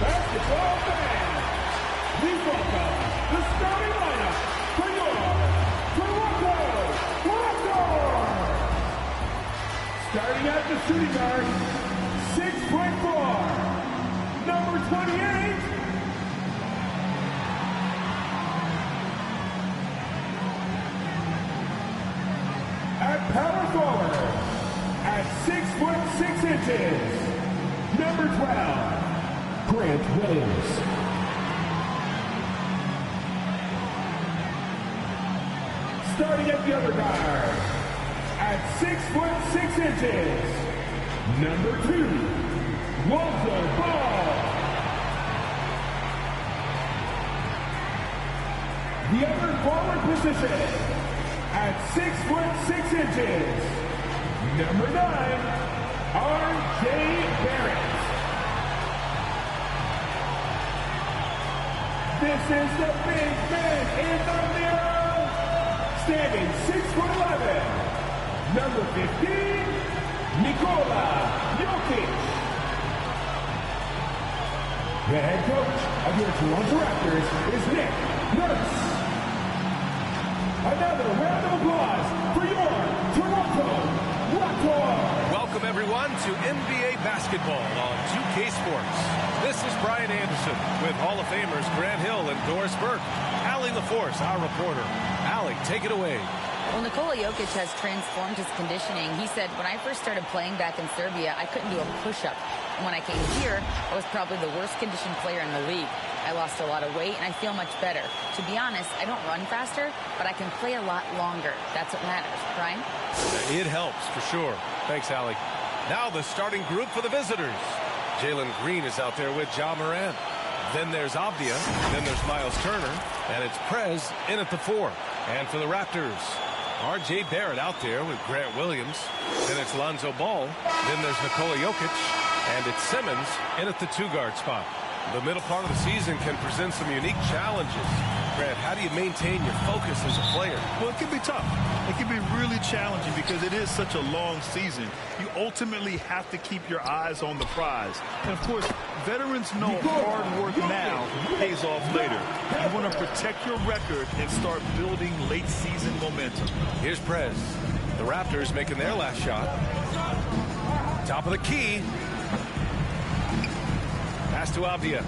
basketball fans, we welcome the starting lineup for your Toronto Raptors. Starting at the shooting guard, 6'4", number 28. At power forward, at 6'6", number 12, Grant Williams. Starting at the other guard, at 6'6", number 2, Lonzo Ball. The other forward position, at 6'6", number 9, R.J. Barrett. This is the big man in the middle, standing 6'11", number 15, Nikola Jokic. The head coach of your Toronto Raptors is Nick Nurse. Another round of applause for your Toronto Raptors. Welcome everyone to NBA basketball on 2K Sports. This is Brian Anderson with Hall of Famers Grant Hill and Doris Burke. Allie LaForce, our reporter. Allie, take it away. Well, Nikola Jokic has transformed his conditioning. He said, when I first started playing back in Serbia, I couldn't do a push-up. And when I came here, I was probably the worst conditioned player in the league. I lost a lot of weight, and I feel much better. To be honest, I don't run faster, but I can play a lot longer. That's what matters. Brian? It helps, for sure. Thanks, Allie. Now the starting group for the visitors. Jalen Green is out there with Ja Morant. Then there's Avdia. Then there's Miles Turner. And it's Prez in at the 4. And for the Raptors, R.J. Barrett out there with Grant Williams. Then it's Lonzo Ball. Then there's Nikola Jokic. And it's Simmons in at the 2-guard spot. The middle part of the season can present some unique challenges. Grant, how do you maintain your focus as a player? Well, it can be tough. It can be really challenging because it is such a long season. You ultimately have to keep your eyes on the prize. And, of course, veterans know hard work now pays off later. You want to protect your record and start building late-season momentum. Here's Prez. The Raptors making their last shot. Top of the key. Pass to Avdia.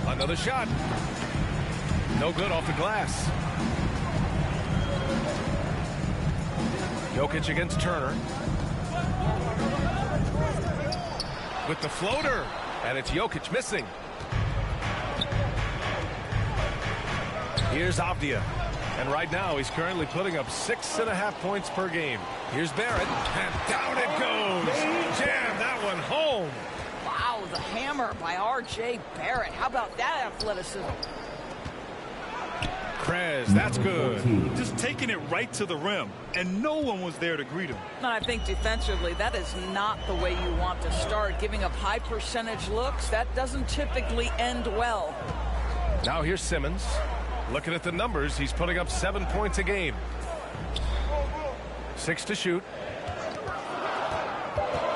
Another shot. No good off the glass. Jokic against Turner. With the floater. And it's Jokic missing. Here's Avdia. And right now he's currently putting up 6.5 points per game. Here's Barrett. And down it goes. Jam that one home. Wow, the hammer by R.J. Barrett. How about that athleticism? Prez, that's good. Just taking it right to the rim, and no one was there to greet him. And I think defensively, that is not the way you want to start. Giving up high percentage looks, that doesn't typically end well. Now here's Simmons. Looking at the numbers, he's putting up 7 points a game. 6 to shoot.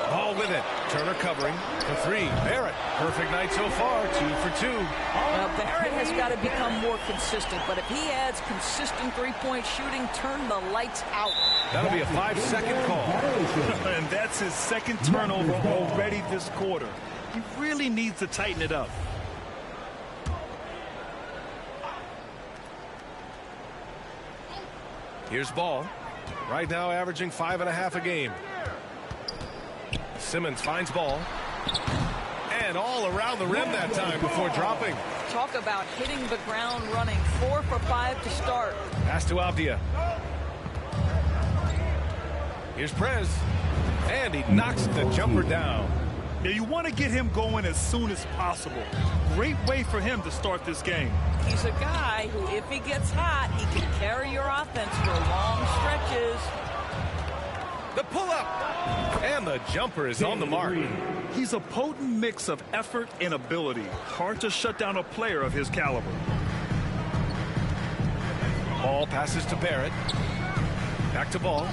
Ball with it. Turner covering for 3. Barrett, perfect night so far, 2 for 2. Now, Barrett has got to become more consistent, but if he adds consistent three-point shooting, turn the lights out. That'll be a 5-second call. And that's his second turnover already this quarter. He really needs to tighten it up. Here's Ball. Right now averaging 5.5 a game. Simmons finds Ball. And all around the rim that time before dropping. Talk about hitting the ground running. 4 for 5 to start. Pass to Avdia. Here's Prez. And he knocks the jumper down. Yeah, you want to get him going as soon as possible. Great way for him to start this game. He's a guy who, if he gets hot, he can carry your offense for long stretches. The pull-up. And the jumper is on the mark. He's a potent mix of effort and ability. Hard to shut down a player of his caliber. Ball passes to Barrett. Back to Ball.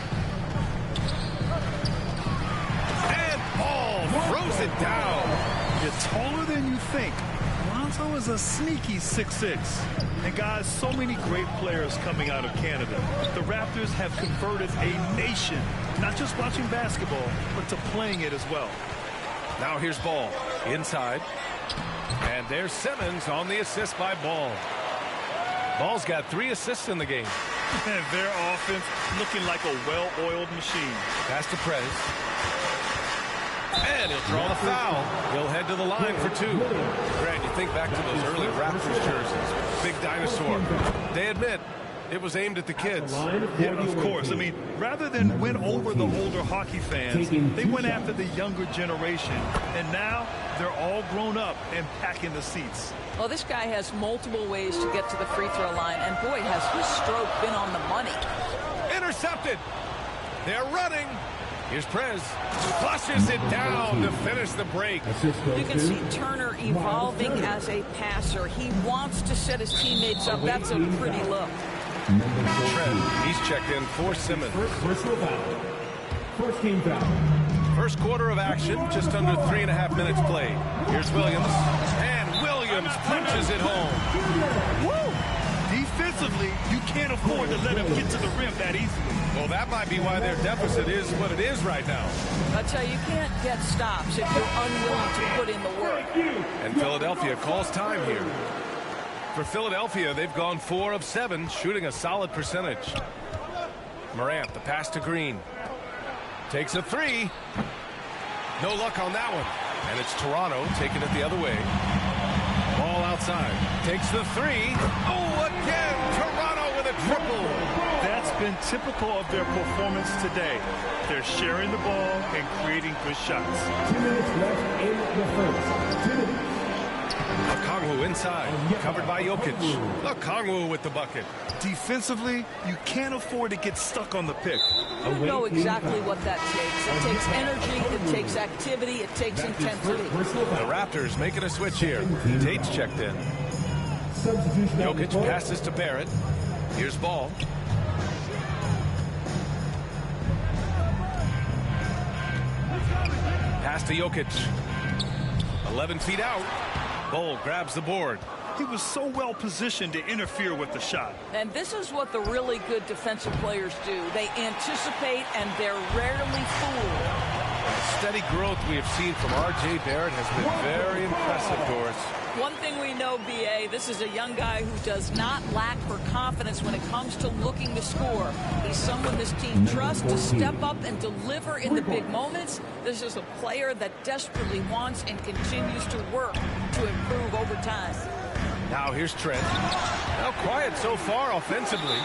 And Ball throws it down. You're taller than you think. Lonzo is a sneaky 6'6". And guys, so many great players coming out of Canada. The Raptors have converted a nation, not just watching basketball, but to playing it as well. Now here's Ball inside. And there's Simmons on the assist by Ball. Ball's got 3 assists in the game. And their offense looking like a well-oiled machine. Pass to Prez. And he'll draw the foul. He'll head to the line for 2. Grant, you think back to those early Raptors jerseys. Big dinosaur. They admit it was aimed at the kids. Yeah, of course. I mean, rather than win over the older hockey fans, they went after the younger generation. And now they're all grown up and packing the seats. Well, this guy has multiple ways to get to the free throw line. And, boy, has his stroke been on the money. Intercepted. They're running. Here's Prez. Flushes it down to finish the break. You can see Turner evolving as a passer. He wants to set his teammates up. That's a pretty look. Trent, he's checked in for Simmons. First team foul. First quarter of action, just under 3.5 minutes played. Here's Williams. And Williams punches it home. Woo! Defensively, you can't afford to let him get to the rim that easily. Well, that might be why their deficit is what it is right now. I tell you can't get stops if you're unwilling to put in the work. And Philadelphia calls time here. For Philadelphia, they've gone 4 of 7, shooting a solid percentage. Morant, the pass to Green. Takes a 3. No luck on that one. And it's Toronto taking it the other way. Ball outside. Takes the 3. Oh, again! Toronto with a triple. That's been typical of their performance today. They're sharing the ball and creating good shots. 2 minutes left in the first. 2 minutes. Okongwu inside, covered by Jokic. Okongwu with the bucket. Defensively, you can't afford to get stuck on the pick. You know exactly what that takes. It takes energy, it takes activity, it takes intensity. The Raptors making a switch here. Tate's checked in. Jokic passes to Barrett. Here's Ball. Pass to Jokic. 11 feet out. Ball grabs the board. He was so well positioned to interfere with the shot. And this is what the really good defensive players do. They anticipate and they're rarely fooled. Steady growth we have seen from R.J. Barrett has been very impressive for us. One thing we know, B.A., this is a young guy who does not lack for confidence when it comes to looking to score. He's someone this team trusts to step up and deliver in the big moments. This is a player that desperately wants and continues to work to improve over time. Now here's Trent. Now quiet so far offensively.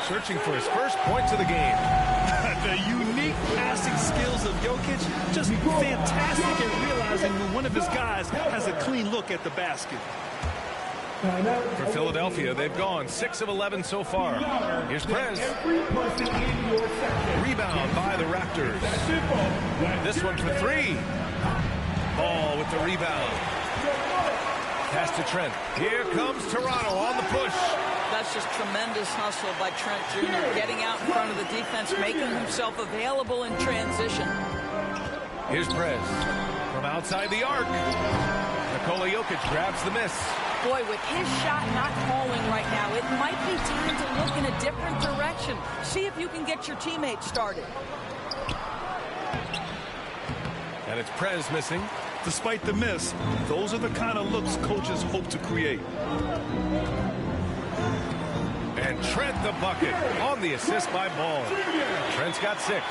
Searching for his first points of the game. The unique passing skills of Jokic, just fantastic at realizing when one of his guys has a clean look at the basket. For Philadelphia, they've gone 6 of 11 so far. Here's Prez. Rebound by the Raptors. This one for 3. Ball with the rebound. Pass to Trent. Here comes Toronto on the push. That's just tremendous hustle by Trent Jr. Getting out in front of the defense, making himself available in transition. Here's Prez from outside the arc. Nikola Jokic grabs the miss. Boy, with his shot not falling right now, it might be time to look in a different direction. See if you can get your teammates started. And it's Prez missing. Despite the miss, those are the kind of looks coaches hope to create. And Trent the bucket on the assist by Ball. Trent's got 6.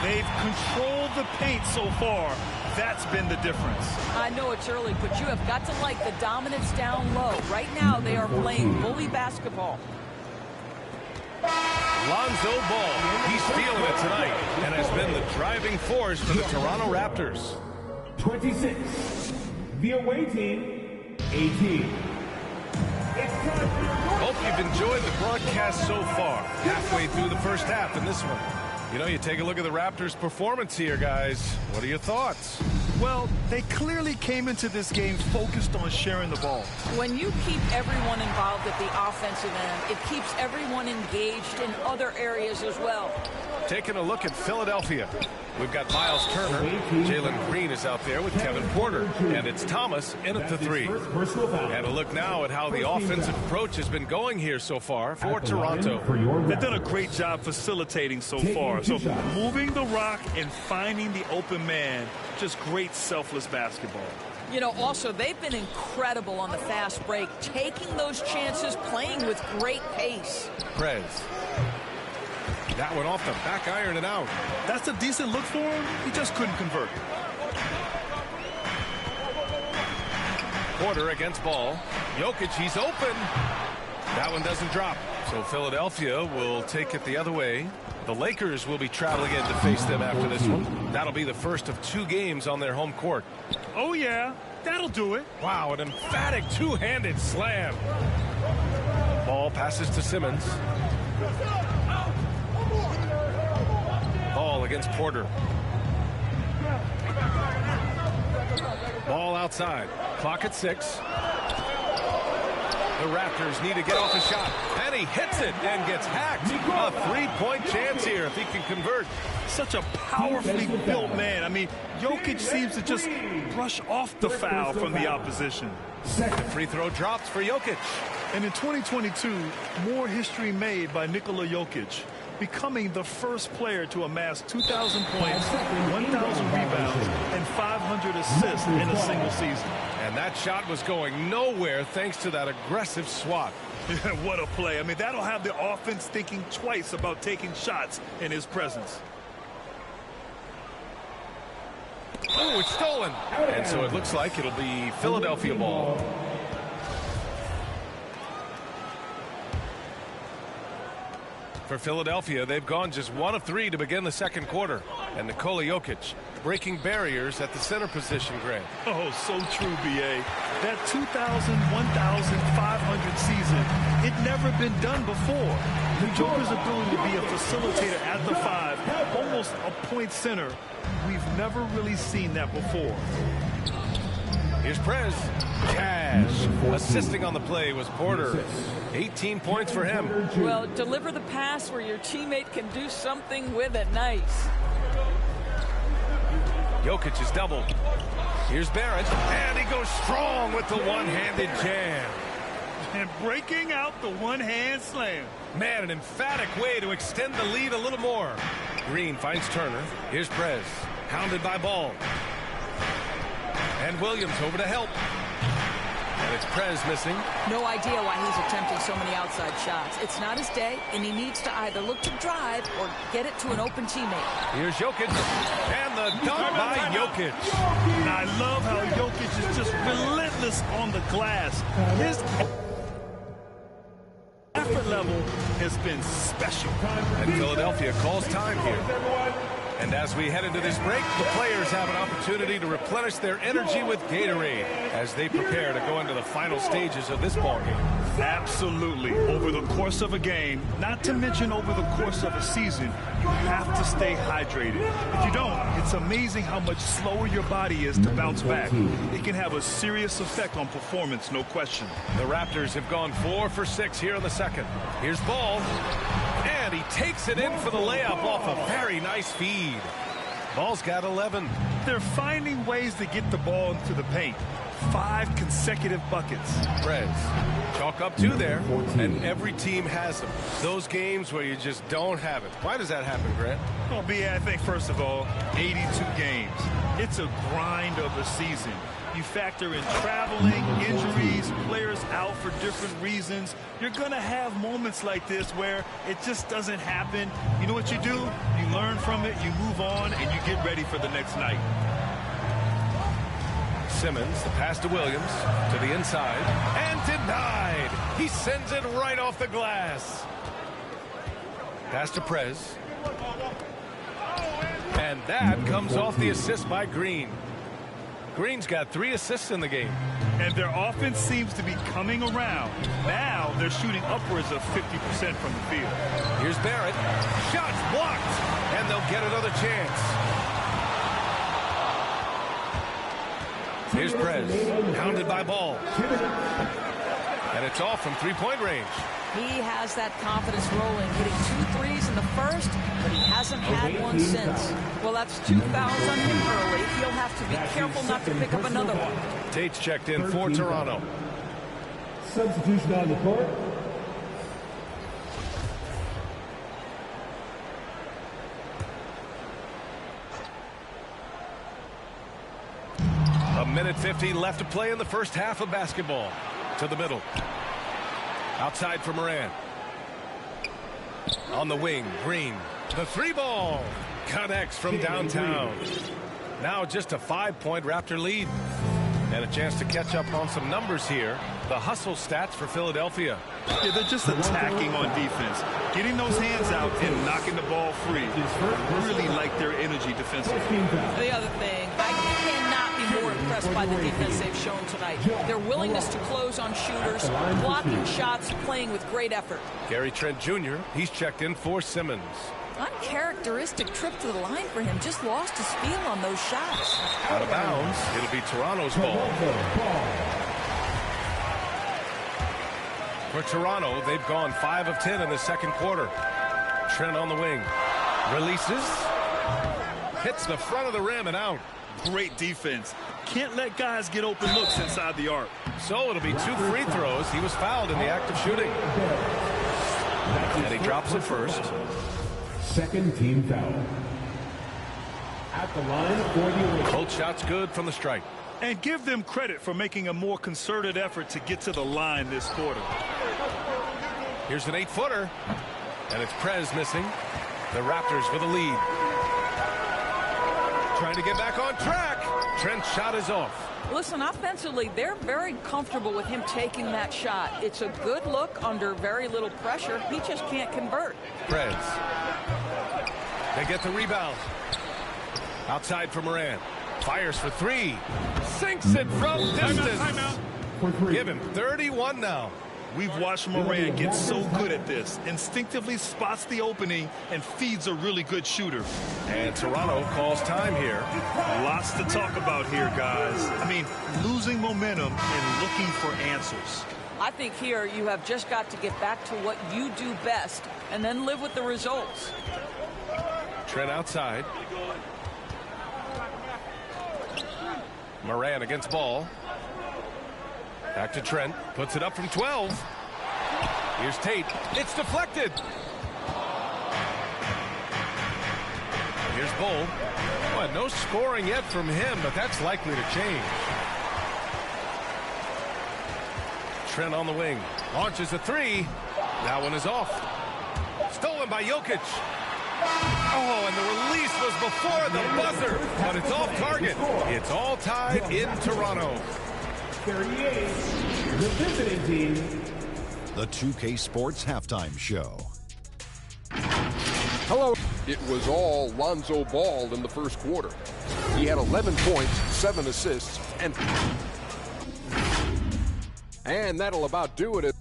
They've controlled the paint so far. that's been the difference. I know it's early, but you have got to like the dominance down low. Right now, they are playing bully basketball. Lonzo Ball, he's feeling it tonight and has been the driving force for the Toronto Raptors. 26. The away team, 18. Hope you've enjoyed the broadcast so far. Halfway through the first half in this one. You know, you take a look at the Raptors' performance here, guys. What are your thoughts? Well, they clearly came into this game focused on sharing the ball. When you keep everyone involved at the offensive end, it keeps everyone engaged in other areas as well. Taking a look at Philadelphia. We've got Miles Turner. Jalen Green is out there with Kevin Porter. And it's Thomas in at the three. And a look now at how the offensive approach has been going here so far for Toronto. They've done a great job facilitating so far. So moving the rock and finding the open man, just great selfless basketball. You know, also, they've been incredible on the fast break, taking those chances, playing with great pace. Prez. That one off the back iron and out. That's a decent look for him. He just couldn't convert. Porter against Ball. Jokic, he's open. That one doesn't drop. So Philadelphia will take it the other way. The Lakers will be traveling in to face them after this one. That'll be the first of 2 games on their home court. Oh, yeah. That'll do it. Wow, an emphatic two-handed slam. Ball passes to Simmons. Ball against Porter. Ball outside. Clock at 6. The Raptors need to get off a shot. And he hits it and gets hacked. A 3-point chance here if he can convert. Such a powerfully built man. I mean, Jokic seems to just brush off the foul from the opposition. The free throw drops for Jokic. And in 2022, more history made by Nikola Jokic, becoming the first player to amass 2,000 points, 1,000 rebounds, and 500 assists in a single season. And that shot was going nowhere thanks to that aggressive swat. What a play. I mean, that'll have the offense thinking twice about taking shots in his presence. Oh, it's stolen. And so it looks like it'll be Philadelphia ball. For Philadelphia, they've gone just 1 of 3 to begin the second quarter. And Nikola Jokic breaking barriers at the center position, Grant. Oh, so true, B.A. That 2,000, 1,500 season, it never been done before. The Joker's ability to be a facilitator at the 5, almost a point center, we've never really seen that before. Here's Prez. Cash. Assisting on the play was Porter. 18 points for him. Well, deliver the pass where your teammate can do something with it. Nice. Jokic is doubled. Here's Barrett. And he goes strong with the one-handed jam. And breaking out the one-hand slam. Man, an emphatic way to extend the lead a little more. Green finds Turner. Here's Prez. Hounded by Ball. And Williams over to help. And it's Prez missing. No idea why he's attempting so many outside shots. It's not his day, and he needs to either look to drive or get it to an open teammate. Here's Jokic. And the dunk by Jokic. And I love how Jokic is just relentless on the glass. His effort level has been special. And Philadelphia calls time here. And as we head into this break, the players have an opportunity to replenish their energy with Gatorade as they prepare to go into the final stages of this ballgame. Absolutely. Over the course of a game, not to mention over the course of a season, you have to stay hydrated. If you don't, it's amazing how much slower your body is to bounce back. It can have a serious effect on performance, no question. The Raptors have gone 4 for 6 here in the second. Here's Ball. And he takes it in for the layup off a very nice feed. Ball's got 11. They're finding ways to get the ball into the paint. 5 consecutive buckets. Prez. Chalk up 2 there. And every team has them. Those games where you just don't have it. Why does that happen, Grant? Well, B.A., I think, first of all, 82 games. It's a grind of a season. You factor in traveling, injuries, players out for different reasons. You're going to have moments like this where it just doesn't happen. You know what you do? You learn from it, you move on, and you get ready for the next night. Simmons, the pass to Williams, to the inside, and denied. He sends it right off the glass. Pass to Prez. And that comes off the assist by Green. Green's got 3 assists in the game. And their offense seems to be coming around. Now they're shooting upwards of 50% from the field. Here's Barrett. Shots blocked. And they'll get another chance. Here's Prez. Pounded by Ball. And it's off from three-point range. He has that confidence rolling, hitting 2 threes in the first, but he hasn't had one since. Well, that's 2 fouls on him early. He'll have to be careful not to pick up another one. Tate's checked in for Toronto. Substitution on the court. A minute 50 left to play in the first half of basketball. To the middle. Outside for Moran. On the wing, Green. The 3-ball. Connects from downtown. Now just a 5-point Raptor lead. And a chance to catch up on some numbers here. The hustle stats for Philadelphia. Yeah, they're just attacking on defense. Getting those hands out and knocking the ball free. Really like their energy defensively. The other thing, I cannot be more impressed by the defense they've shown tonight. Their willingness to close on shooters, blocking shots, playing with great effort. Gary Trent Jr., he's checked in for Simmons. Uncharacteristic trip to the line for him. Just lost his feel on those shots. Out of bounds. It'll be Toronto's ball. For Toronto, they've gone 5 of 10 in the second quarter. Trent on the wing. Releases. Hits the front of the rim and out. Great defense. Can't let guys get open looks inside the arc. So it'll be 2 free throws. He was fouled in the act of shooting. And he drops it first. Second team foul. At the line for the Both shots good from the strike. And give them credit for making a more concerted effort to get to the line this quarter. Here's an 8-footer. And it's Prez missing. The Raptors with a lead. Trying to get back on track. Trent's shot is off. Listen, offensively, they're very comfortable with him taking that shot. It's a good look under very little pressure. He just can't convert. Prez. They get the rebound. Outside for Moran. Fires for 3. Sinks it from distance. Give him 31 now. We've watched Moran get so good at this. Instinctively spots the opening and feeds a really good shooter. And Toronto calls time here. Lots to talk about here, guys. I mean, losing momentum and looking for answers. I think here you have just got to get back to what you do best and then live with the results. Trent outside. Moran against Ball. Back to Trent. Puts it up from 12. Here's Tate. It's deflected. Here's Bull. Well, no scoring yet from him, but that's likely to change. Trent on the wing. Launches a 3. That one is off. Stolen by Jokic. Oh, and the release was before the buzzer, but it's off target. It's all tied in Toronto. 38, the visiting team. The 2K Sports Halftime Show. Hello. It was all Lonzo Ball in the first quarter. He had 11 points, 7 assists, and that'll about do it.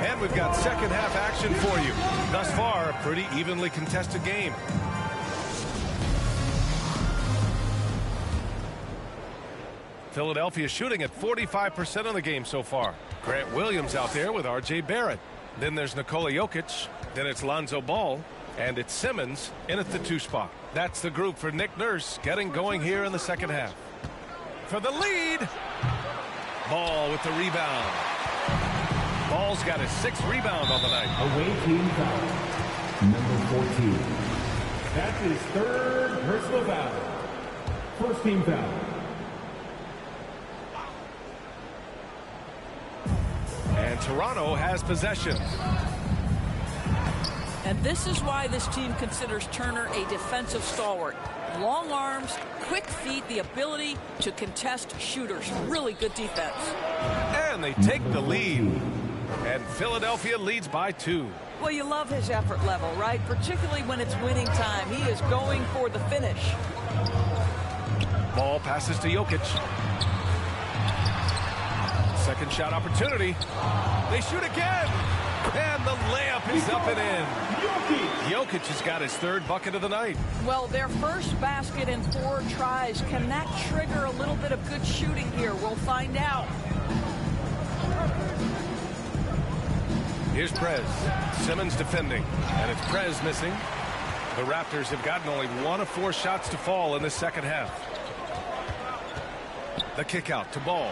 And we've got second half action for you. Thus far, a pretty evenly contested game. Philadelphia shooting at 45% of the game so far. Grant Williams out there with R.J. Barrett. Then there's Nikola Jokic. Then it's Lonzo Ball. And it's Simmons in at the 2 spot. That's the group for Nick Nurse getting going here in the second half. For the lead. Ball with the rebound. Ball's got his 6th rebound on the night. Away team foul. Number 14. That's his 3rd personal foul. First team foul. And Toronto has possession. And this is why this team considers Turner a defensive stalwart. Long arms, quick feet, the ability to contest shooters. Really good defense. And they take the lead. And Philadelphia leads by 2. Well, you love his effort level, right? Particularly when it's winning time. He is going for the finish. Ball passes to Jokic. Second shot opportunity. They shoot again. And the layup is up and in. Jokic has got his 3rd bucket of the night. Well, their first basket in 4 tries. Can that trigger a little bit of good shooting here? We'll find out. Here's Prez. Simmons defending. And it's Prez missing. The Raptors have gotten only 1 of 4 shots to fall in the second half. The kick out to Ball.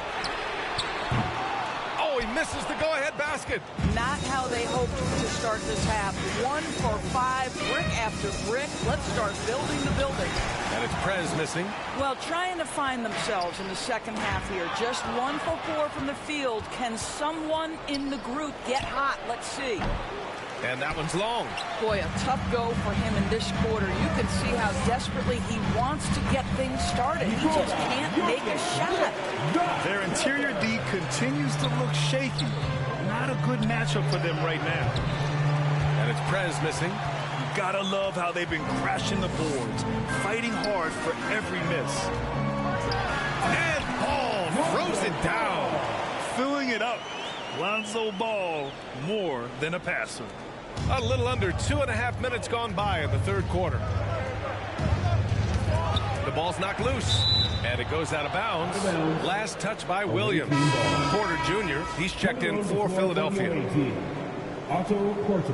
Oh, he misses the go-ahead basket. Not how they hoped to start this half. 1 for 5, brick after brick. Let's start building the building. And it's Prez missing. Well, trying to find themselves in the second half here. Just 1 for 4 from the field. Can someone in the group get hot? Let's see. And that one's long. Boy, a tough go for him in this quarter. You can see how desperately he wants to get things started. He just can't make a shot. Their interior D continues to look shaky. Not a good matchup for them right now. And it's Prez missing. You gotta love how they've been crashing the boards, fighting hard for every miss. And Ball throws it down. Filling it up. Lonzo Ball, more than a passer. A little under 2.5 minutes gone by in the 3rd quarter. The ball's knocked loose, and it goes out of bounds. Last touch by Williams. Porter Jr., he's checked in for Philadelphia. Otto Porter.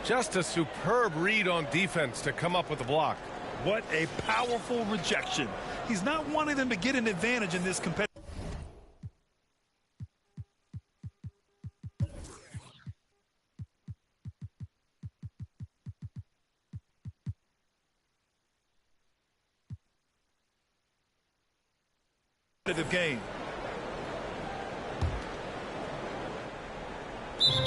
Just a superb read on defense to come up with the block. What a powerful rejection. He's not wanting them to get an advantage in this competitive game.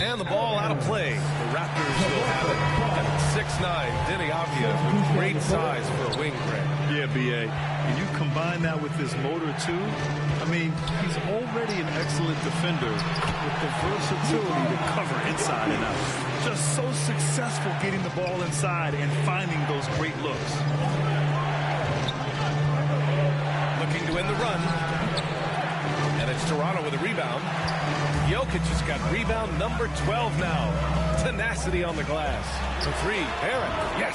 And the ball out of play. The Raptors will have it. And 6'9", Denny Avdia with great size for a wing, Greg. Yeah, B.A. And you combine that with his motor, too. I mean, he's already an excellent defender with the versatility to cover inside and out. Just so successful getting the ball inside and finding those great looks. Looking to win the run. And it's Toronto with a rebound. Jokic has got rebound number 12 now. Tenacity on the glass. For 3, Aaron. Yes.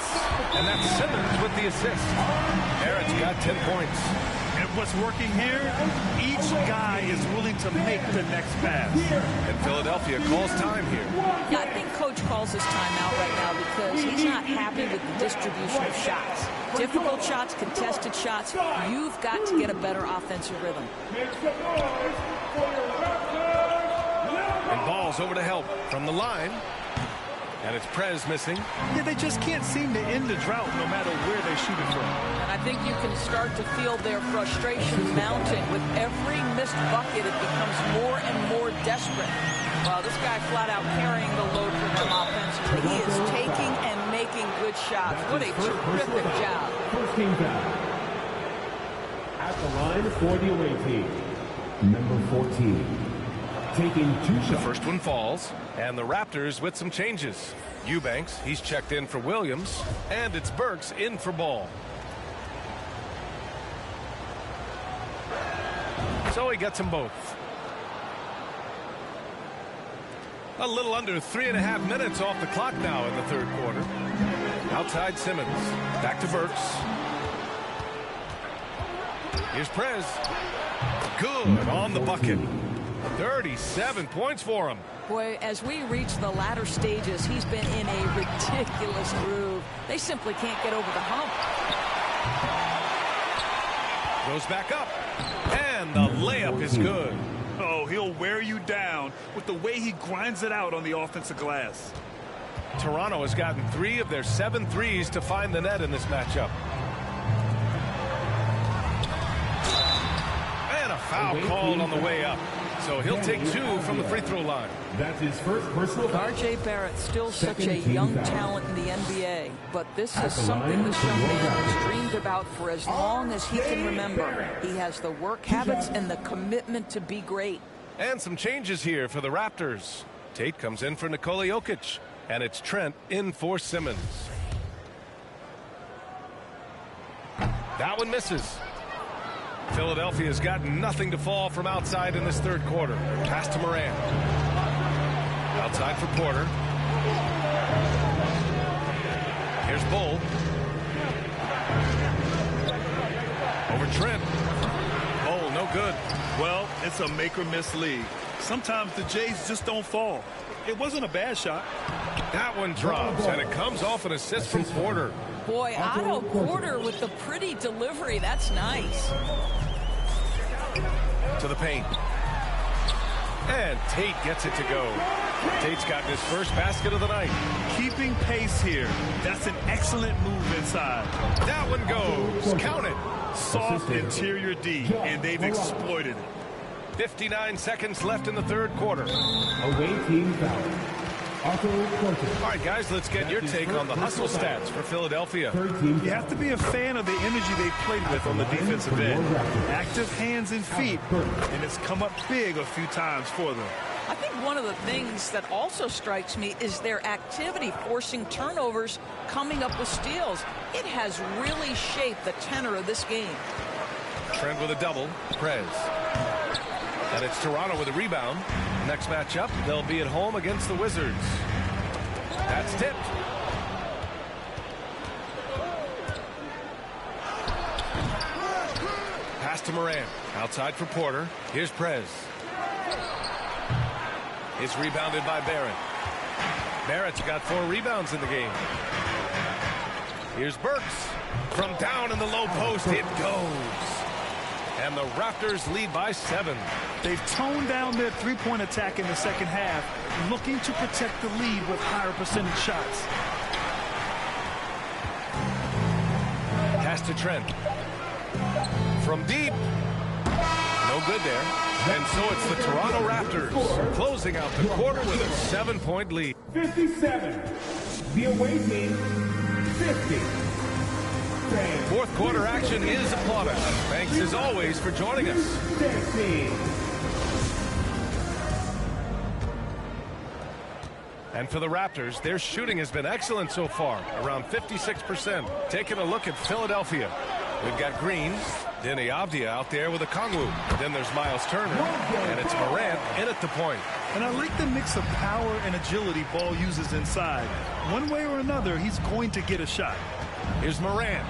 And that's Simmons with the assist. Aaron's got 10 points. And what's working here, each guy is willing to make the next pass. And Philadelphia calls time here. Yeah, I think Coach calls his timeout right now because he's not happy with the distribution of shots. Difficult shots, contested shots. You've got to get a better offensive rhythm. And Ball's over to help from the line. And it's Prez missing. Yeah, they just can't seem to end the drought no matter where they shoot it from. And I think you can start to feel their frustration mounting. With every missed bucket, it becomes more and more desperate. Well, this guy flat out carrying the load for them offensively. He is taking and making good shots. What a terrific job. First team foul. At the line for the away team, number 14. Taking 2 shots. The first one falls, and the Raptors with some changes. Eubanks, he's checked in for Williams, and it's Burks in for Ball. So he gets them both. A little under 3.5 minutes off the clock now in the 3rd quarter. Outside Simmons, back to Burks. Here's Prez. Good on the bucket. 37 points for him. Boy, as we reach the latter stages, he's been in a ridiculous groove. They simply can't get over the hump. Goes back up. And the layup is good. Oh, he'll wear you down with the way he grinds it out on the offensive glass. Toronto has gotten 3 of their 7 threes to find the net in this matchup. And a foul called on the way up. so he'll take 2 from the free throw line. That's his first personal foul. R.J. Barrett, still such a young talent in the NBA, but this is something this young man has dreamed about for as long as he can remember. He has the work habits and the commitment to be great. And some changes here for the Raptors. Tate comes in for Nikola Jokic, and it's Trent in for Simmons. That one misses. Philadelphia's got nothing to fall from outside in this third quarter. Pass to Morant. Outside for Porter. Here's Bull. Over Trent. Bull, no good. Well, it's a make-or-miss league. Sometimes the Jays just don't fall. It wasn't a bad shot. That one drops, and it comes off an assist from Porter. Boy, Otto Porter with the pretty delivery. That's nice. To the paint. And Tate gets it to go. Tate's gotten his first basket of the night. Keeping pace here. That's an excellent move inside. That one goes. Count it. Soft interior D, and they've exploited it. 59 seconds left in the third quarter. Away team foul. All right, guys, let's get your take on the hustle stats for Philadelphia. You have to be a fan of the energy they've played with on the defensive end. Active hands and feet, and it's come up big a few times for them. I think one of the things that also strikes me is their activity, forcing turnovers, coming up with steals. It has really shaped the tenor of this game. Trent with a double. Prez. And it's Toronto with a rebound. Next matchup, they'll be at home against the Wizards. That's tipped. Pass to Morant. Outside for Porter. Here's Prez. It's rebounded by Barrett. Barrett's got 4 rebounds in the game. Here's Burks. From down in the low post, it goes. And the Raptors lead by 7. They've toned down their three-point attack in the second half, looking to protect the lead with higher percentage shots. Pass to Trent. From deep. No good there. And so it's the Toronto Raptors closing out the quarter with a 7-point lead. 57. The away team, 50. Fourth quarter action is upon us. Thanks as always for joining us. 16. And for the Raptors, their shooting has been excellent so far, around 56%. Taking a look at Philadelphia. We've got Green, Denny Avdia out there with a Kongwu. Then there's Miles Turner, and it's Morant in at the point. And I like the mix of power and agility Ball uses inside. One way or another, he's going to get a shot. Here's Morant.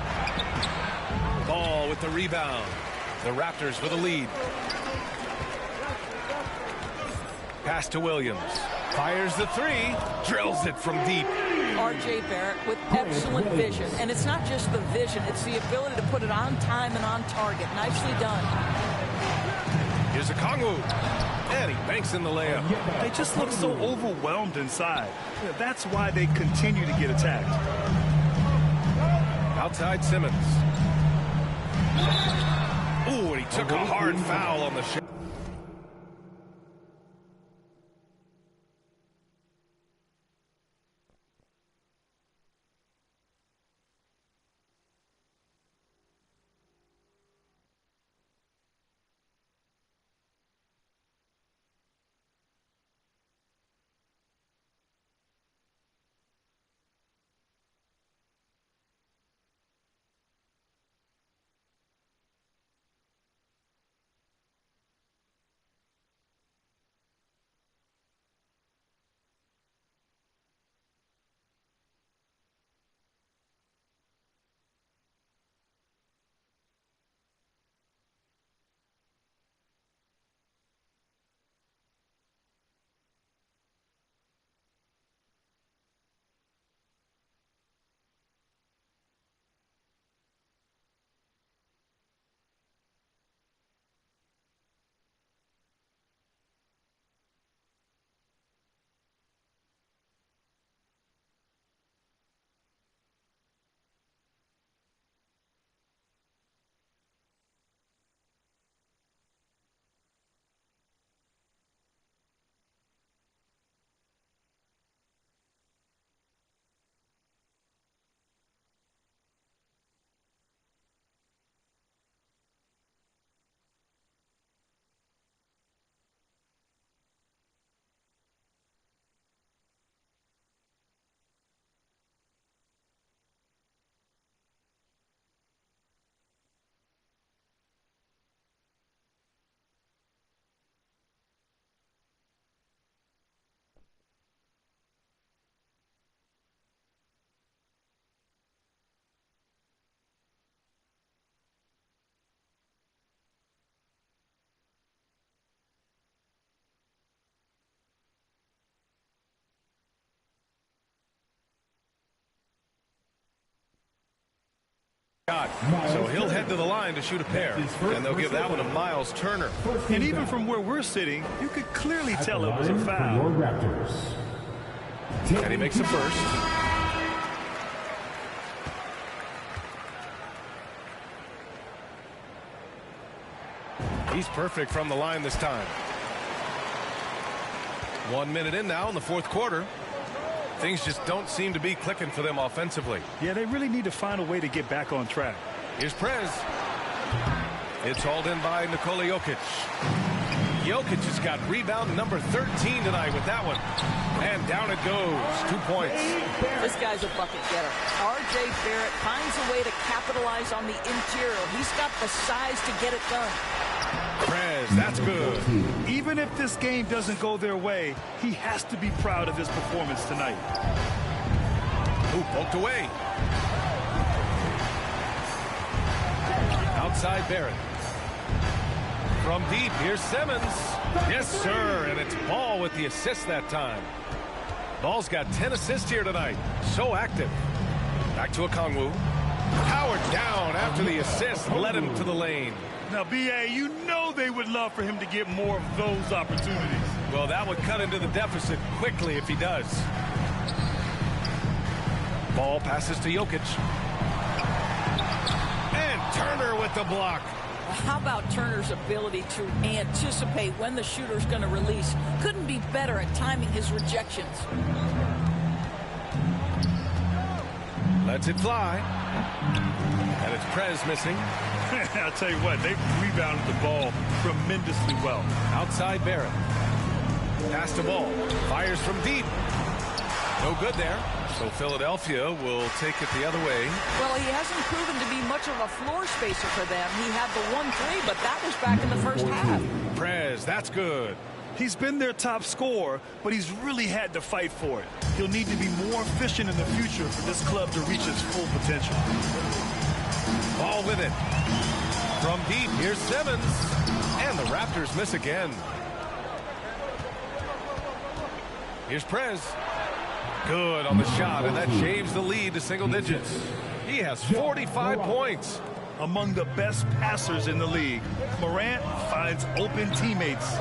Ball with the rebound. The Raptors with a lead. Pass to Williams. Fires the 3. Drills it from deep. R.J. Barrett with excellent vision. And it's not just the vision. It's the ability to put it on time and on target. Nicely done. Here's a Kongwu. And he banks in the layup. They just look so overwhelmed inside. That's why they continue to get attacked. Outside Simmons. Ooh, and he took a hard foul on the shot. So he'll head to the line to shoot a pair, and they'll give that one to Miles Turner. And even from where we're sitting, you could clearly tell it was a foul. And he makes the first. He's perfect from the line this time. 1 minute in now in the fourth quarter. Things just don't seem to be clicking for them offensively. Yeah, they really need to find a way to get back on track. Here's Prez. It's hauled in by Nikola Jokic. Jokic has got rebound number 13 tonight with that one. And down it goes. 2 points. This guy's a bucket getter. R.J. Barrett finds a way to capitalize on the interior. He's got the size to get it done. Prez, that's good. Even if this game doesn't go their way, he has to be proud of his performance tonight. Ooh, poked away. Outside Barrett. From deep, here's Simmons. Yes, sir, and it's Ball with the assist that time. Ball's got 10 assists here tonight. So active. Back to Okongwu. Powered down after the assist led him to the lane. Now, B.A., you know they would love for him to get more of those opportunities. Well, that would cut into the deficit quickly if he does. Ball passes to Jokic. And Turner with the block. How about Turner's ability to anticipate when the shooter's going to release? Couldn't be better at timing his rejections. Lets it fly. And it's Prez missing. I'll tell you what, they've rebounded the ball tremendously well. Outside Barrett. Pass to Ball. Fires from deep. No good there. So Philadelphia will take it the other way. Well, he hasn't proven to be much of a floor spacer for them. He had the 1-3, but that was back in the first half. Prez, that's good. He's been their top scorer, but he's really had to fight for it. He'll need to be more efficient in the future for this club to reach its full potential. Ball with it. From deep, here's Simmons. And the Raptors miss again. Here's Prez. Good on the shot, and that shaves the lead to single digits. He has 45 points. Among the best passers in the league, Morant finds open teammates.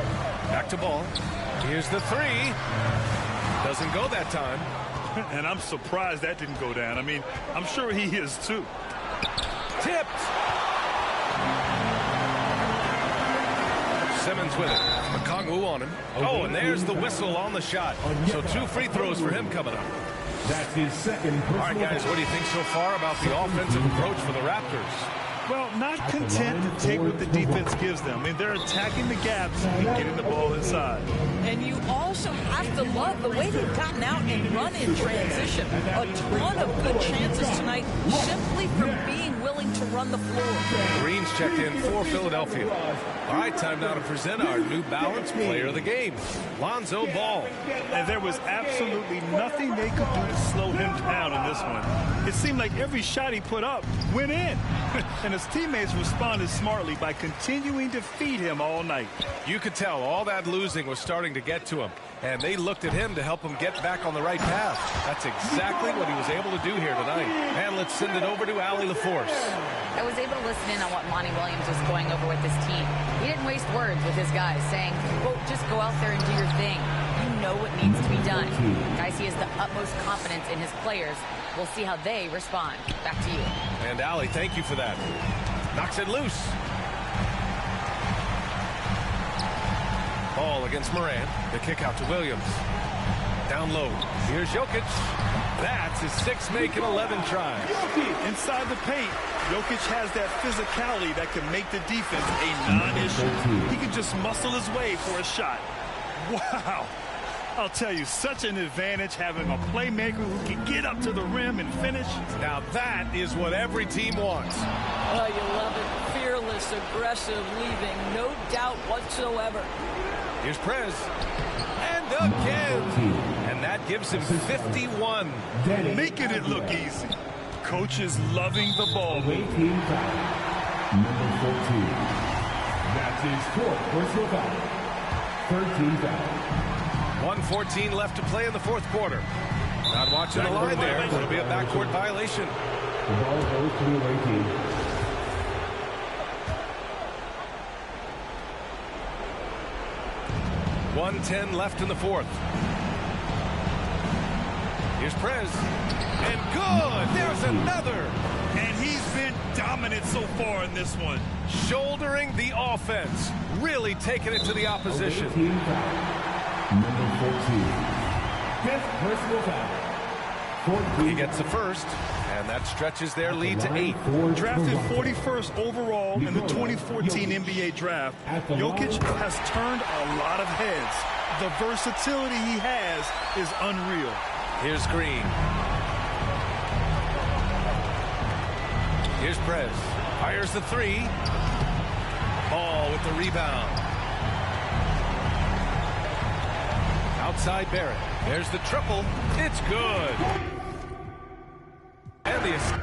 Back to Ball. Here's the three. Doesn't go that time. And I'm surprised that didn't go down. I mean, I'm sure he is too. Tipped. Simmons with it. Okongwu on him. Oh, and there's the whistle on the shot. So 2 free throws for him coming up. That's his second. All right, guys, what do you think so far about the offensive approach for the Raptors? Well, not content to take what the defense gives them. I mean, they're attacking the gaps and getting the ball inside. And you also have to love the way they've gotten out and run in transition. A ton of good chances tonight simply from being willing to run the floor. Green's checked in for Philadelphia. All right, time now to present our New Balance player of the game, Lonzo Ball. And there was absolutely nothing they could do to slow him down in this one. It seemed like every shot he put up went in. And his teammates responded smartly by continuing to feed him all night. You could tell all that losing was starting to get to him, and they looked at him to help him get back on the right path. That's exactly what he was able to do here tonight. And let's send it over to Allie LaForce. I was able to listen in on what Monty Williams was going over with his team. He didn't waste words with his guys, saying, quote, just go out there and do your thing. You know what needs to be done. Guys, he has the utmost confidence in his players. We'll see how they respond. Back to you. And Allie, thank you for that. Knocks it loose. Ball against Morant. The kick out to Williams. Down low. Here's Jokic. That's his 6th make in 11 tries. Inside the paint, Jokic has that physicality that can make the defense a non-issue. He can just muscle his way for a shot. Wow. I'll tell you, such an advantage having a playmaker who can get up to the rim and finish. Now that is what every team wants. Oh, you love it. Fearless, aggressive, leaving no doubt whatsoever. Here's Prez. And again. And that gives him 51. Making it look easy. Coach is loving the ball. Number 14. That's his 4th personal foul. 13 foul. 1:14 left to play in the 4th quarter. Not watching the line there. It'll be a backcourt violation. The ball goes to the away team. .110 left in the fourth. Here's Prez. And good! There's another! And he's been dominant so far in this one. Shouldering the offense. Really taking it to the opposition. Away team foul. Number 14. Fifth personal foul. 14. He gets the first, and that stretches their lead to 8. Drafted 41st overall in the 2014 NBA draft, Jokic has turned a lot of heads. The versatility he has is unreal. Here's Green. Here's Prez. Fires the three. Ball with the rebound. Outside Barrett. There's the triple. It's good. And the assist.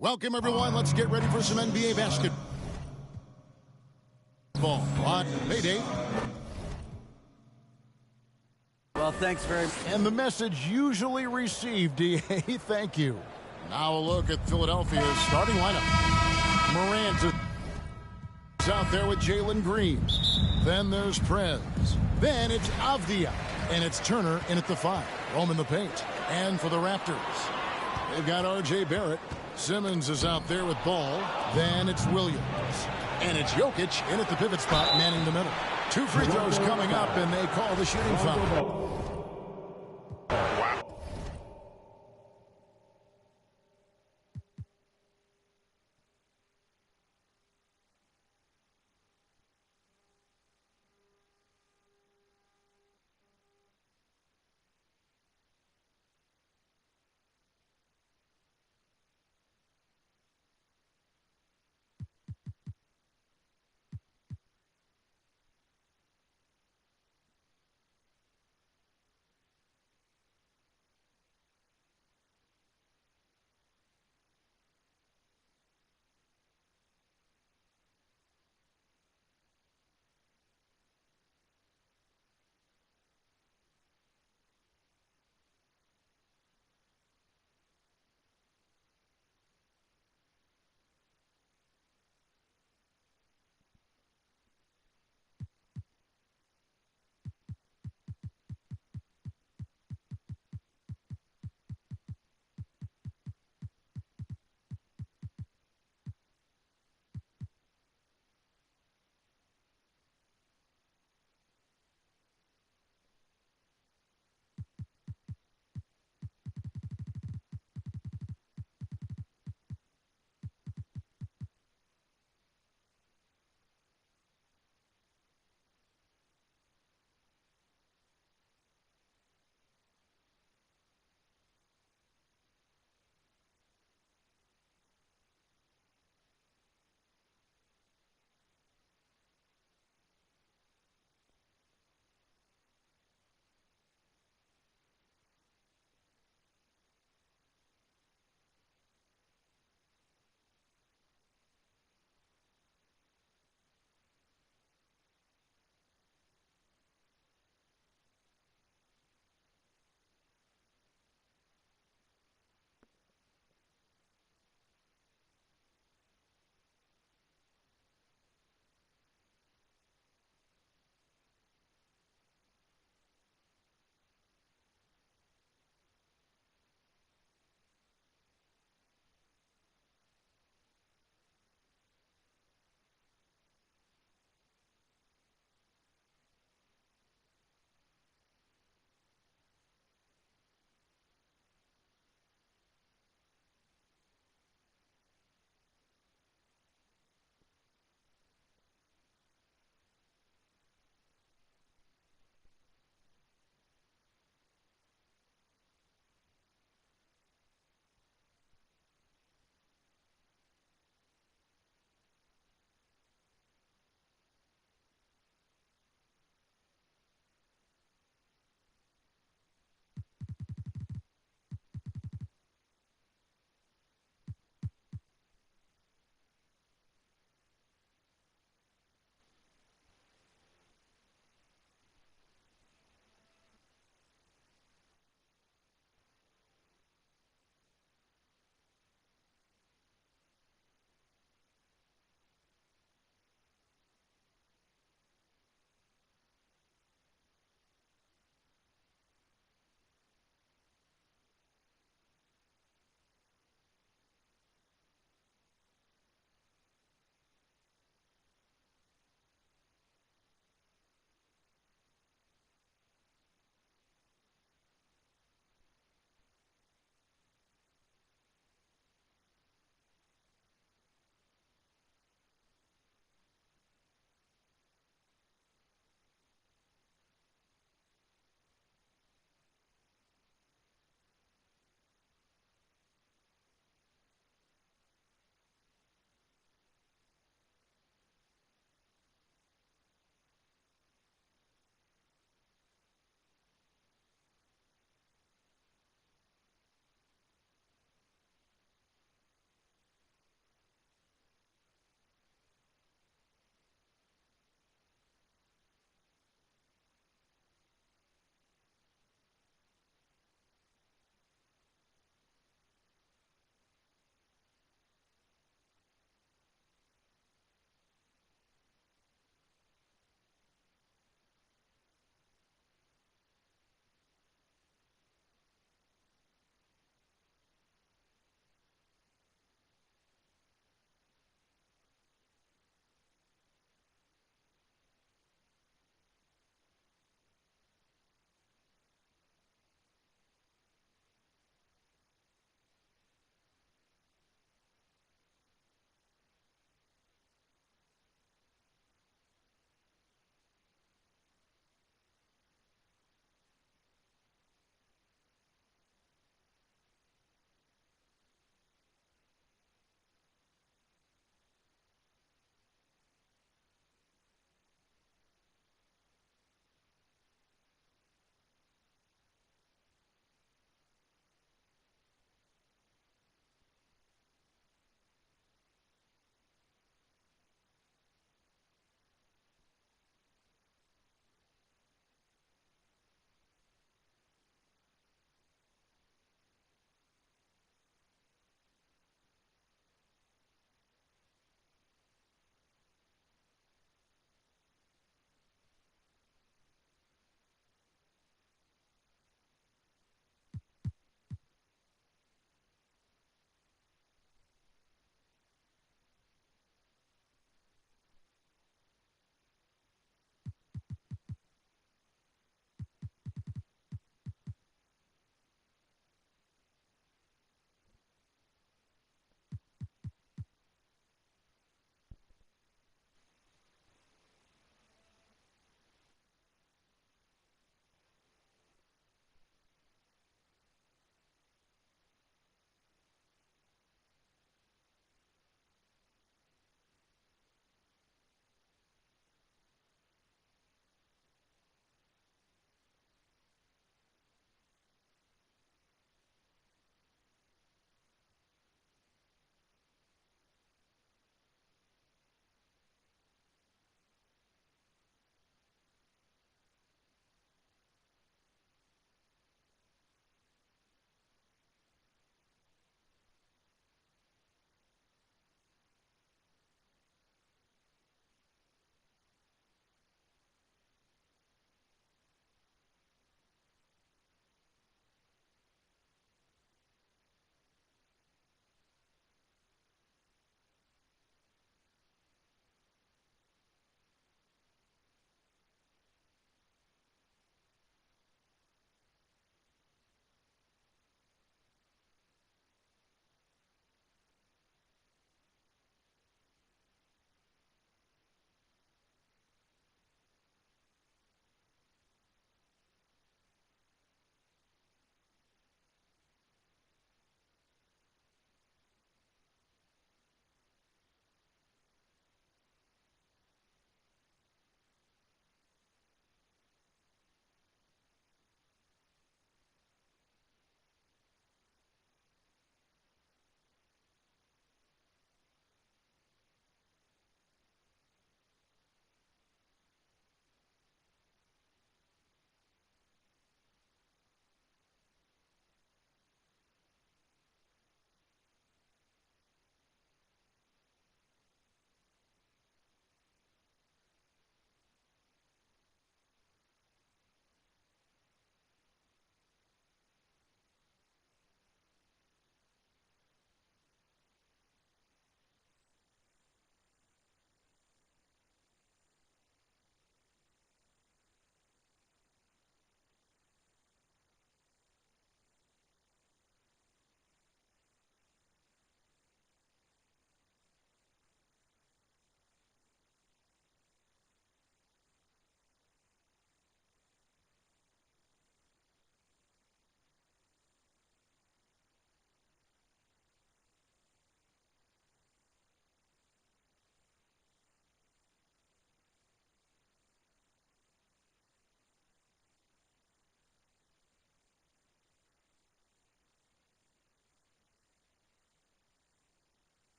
Welcome, everyone. Let's get ready for some NBA basketball on Mayday. Well, thanks very much. And the message usually received, DA. Thank you. Now a look at Philadelphia's starting lineup. Morant is out there with Jalen Green. Then there's Prez. Then it's Avdia. And it's Turner in at the 5. Roam in the paint. And for the Raptors, they've got R.J. Barrett. Simmons is out there with Ball. Then it's Williams. And it's Jokic in at the pivot spot, manning the middle. 2 free throws coming up, and they call the shooting foul.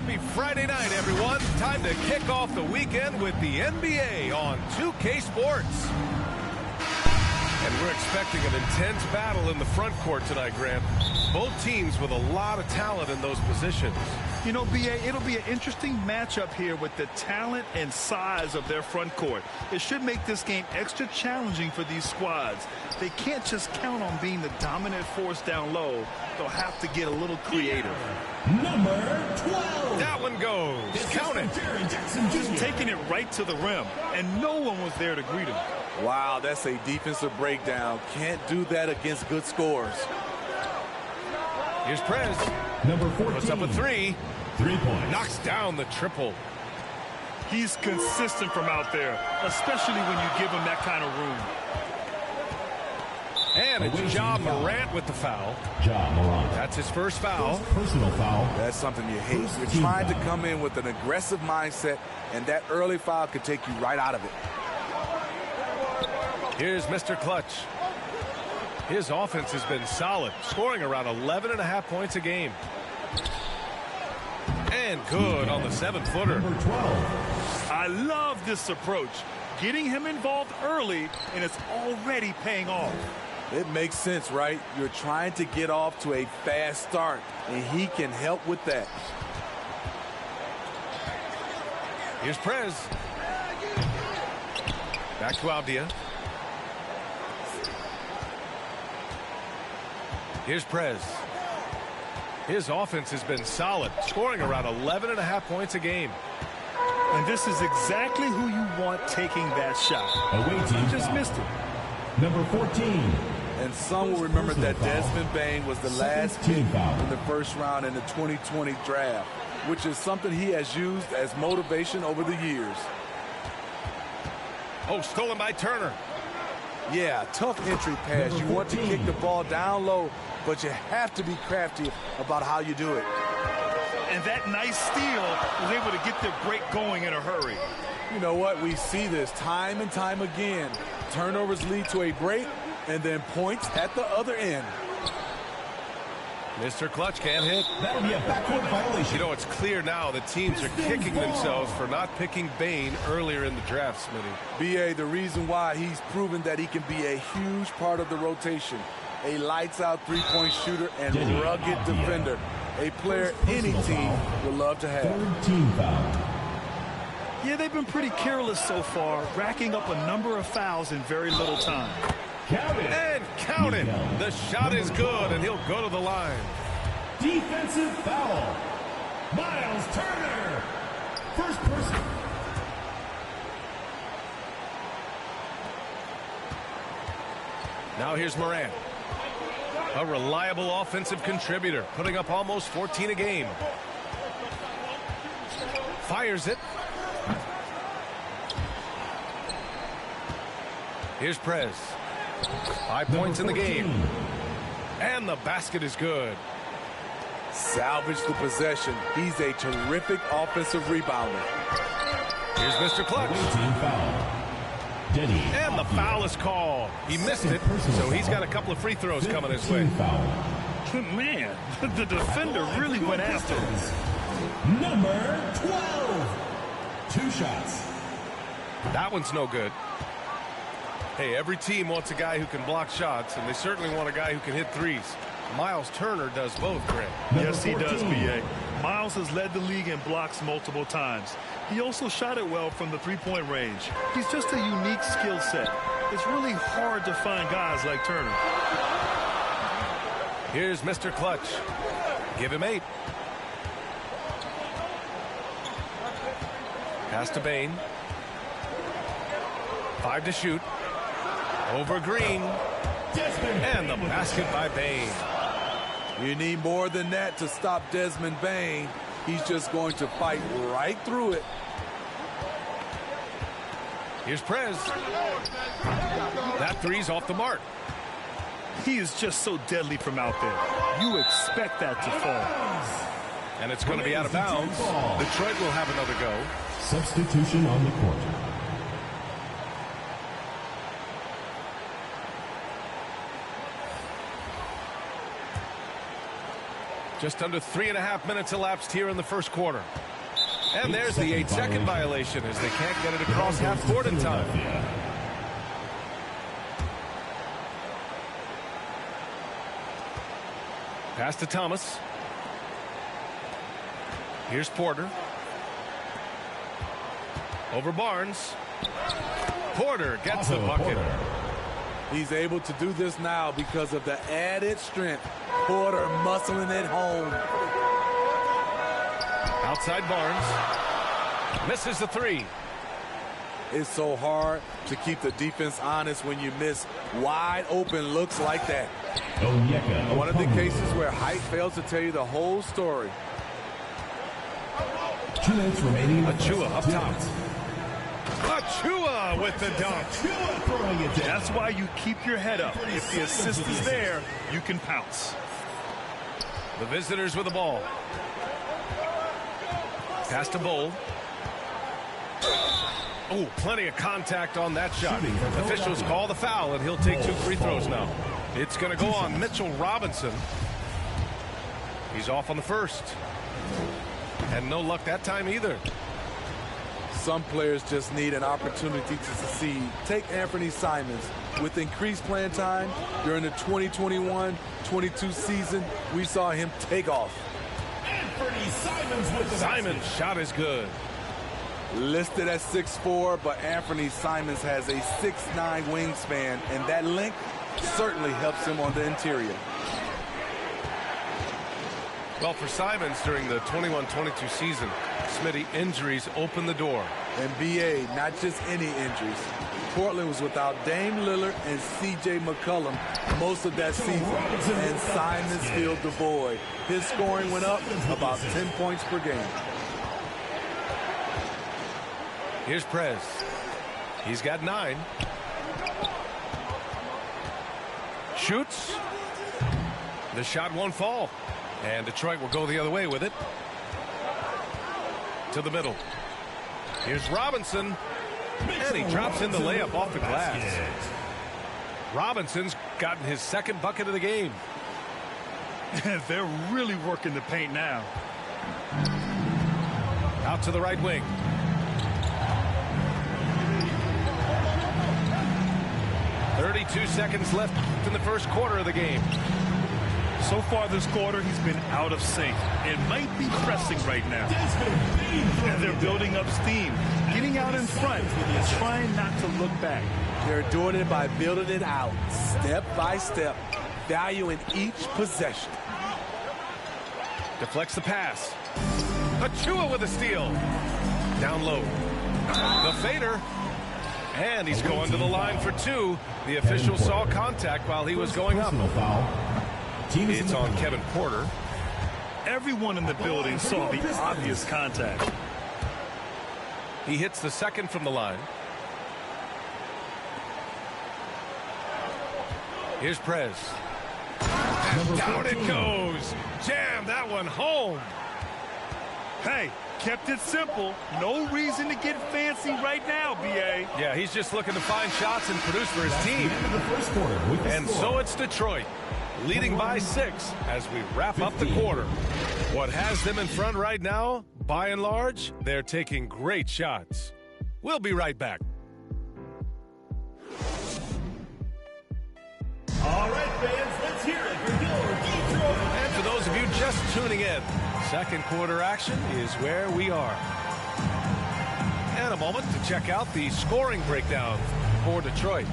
Happy Friday night, everyone. Time to kick off the weekend with the NBA on 2K Sports. And we're expecting an intense battle in the front court tonight, Grant. Both teams with a lot of talent in those positions. You know, B.A., it'll be an interesting matchup here with the talent and size of their front court. It should make this game extra challenging for these squads. They can't just count on being the dominant force down low. They'll have to get a little creative. Number 12. That one goes. Count it. Just taking it right to the rim, and no one was there to greet him. Wow, that's a defensive breakdown. Can't do that against good scores. Here's Prez. Number 14. Puts up a three. 3 points. Knocks down the triple. He's consistent from out there, especially when you give him that kind of room. And it's Ja Morant with the foul. Ja Morant. That's his first foul. Personal foul. That's something you hate. You're trying to come in with an aggressive mindset, and that early foul could take you right out of it. Here's Mr. Clutch. His offense has been solid, scoring around 11.5 points a game. And good on the 7-footer. Number 12. I love this approach. Getting him involved early, and it's already paying off. It makes sense, right? You're trying to get off to a fast start, and he can help with that. Here's Prez. Back to Avdia. Here's Prez. His offense has been solid, scoring around 11.5 points a game. And this is exactly who you want taking that shot. Away team Just foul. missed it. Number 14. And some will remember that Desmond Bane was the last pick in the first round in the 2020 draft, which is something he has used as motivation over the years. Oh, stolen by Turner. Yeah, tough entry pass. You want to kick the ball down low, but you have to be crafty about how you do it. And that nice steal was able to get their break going in a hurry. You know what? We see this time and time again. Turnovers lead to a break, and then points at the other end. Mr. Clutch can't hit. That'll be a backcourt violation. You know, it's clear now that teams are kicking themselves for not picking Bane earlier in the draft, Smitty. B.A., the reason why he's proven that he can be a huge part of the rotation. A lights-out three-point shooter and rugged defender. A player any team would love to have. Third team foul. Yeah, they've been pretty careless so far, racking up a number of fouls in very little time. Count it. And count it. The shot is good, and he'll go to the line. Defensive foul. Miles Turner. First person. Now here's Morant. A reliable offensive contributor, putting up almost 14 a game. Fires it. Here's Prez. 5 points in the game. And the basket is good. Salvage the possession. He's a terrific offensive rebounder. Here's Mr. Clutch. Team foul. Denny. And the foul is called. He missed it, so he's got a couple of free throws coming his way. Man, the defender really went after him. Number 12. 2 shots. That one's no good. Hey, every team wants a guy who can block shots, and they certainly want a guy who can hit threes. Miles Turner does both, Greg. Yes, he does, B.A. Miles has led the league in blocks multiple times. He also shot it well from the three-point range. He's just a unique skill set. It's really hard to find guys like Turner. Here's Mr. Clutch. Give him 8. Pass to Bane. 5 to shoot. Over Green. And the basket by Bane. You need more than that to stop Desmond Bane. He's just going to fight right through it. Here's Prez. That three's off the mark. He is just so deadly from out there. You expect that to fall. And it's going to be out of bounds. Detroit will have another go. Substitution on the court. Just under 3.5 minutes elapsed here in the first quarter. And there's the 8-second violation as they can't get it across half court in time. Pass to Thomas. Here's Porter. Over Barnes. Porter gets the bucket. He's able to do this now because of the added strength. Porter muscling it home. Outside Barnes. Misses the three. It's so hard to keep the defense honest when you miss wide open looks like that. One of the cases where height fails to tell you the whole story. 2 minutes remaining. Achua up top. Achua with the dunk. That's why you keep your head up. If the assist is there, you can pounce. The visitors with the ball. Pass to Bowl. Oh, plenty of contact on that shot. Officials call the foul, and he'll take 2 free throws now. It's going to go on Mitchell Robinson. He's off on the first. And no luck that time either. Some players just need an opportunity to succeed. Take Anthony Simons. With increased playing time during the 2021-22 season, we saw him take off. Anthony Simons with the Simons' shot is good. Listed at 6'4", but Anthony Simons has a 6'9" wingspan, and that length certainly helps him on the interior. Well, for Simons during the 21-22 season, Smitty, injuries opened the door. And BA, not just any injuries. Portland was without Dame Lillard and C.J. McCollum most of that season, and Simons filled the void. His scoring went up about 10 points per game. Here's Prez. He's got 9. Shoots. The shot won't fall. And Detroit will go the other way with it. To the middle. Here's Robinson. And he drops in the layup off the glass. Robinson's gotten his second bucket of the game. They're really working the paint now. Out to the right wing. .32 seconds left in the first quarter of the game. So far this quarter, he's been out of sync and might be pressing right now. And they're building up steam, getting out in front, and trying not to look back. They're doing it by building it out, step by step, valuing each possession. Deflects the pass. Achua with a steal. Down low. The fader. And he's going to the line for 2. The official saw contact while he was going up. It's on Kevin Porter. Everyone in the building saw the obvious contact. He hits the second from the line. Here's Prez. And down it goes. Jam that one home. Hey, kept it simple. No reason to get fancy right now, B.A. Yeah, he's just looking to find shots and produce for his team. And so it's Detroit, leading by 6 as we wrap up the quarter. What has them in front right now, by and large, they're taking great shots. We'll be right back. All right, fans, let's hear it for your Detroit. And for those of you just tuning in, second quarter action is where we are. And a moment to check out the scoring breakdown for Detroit.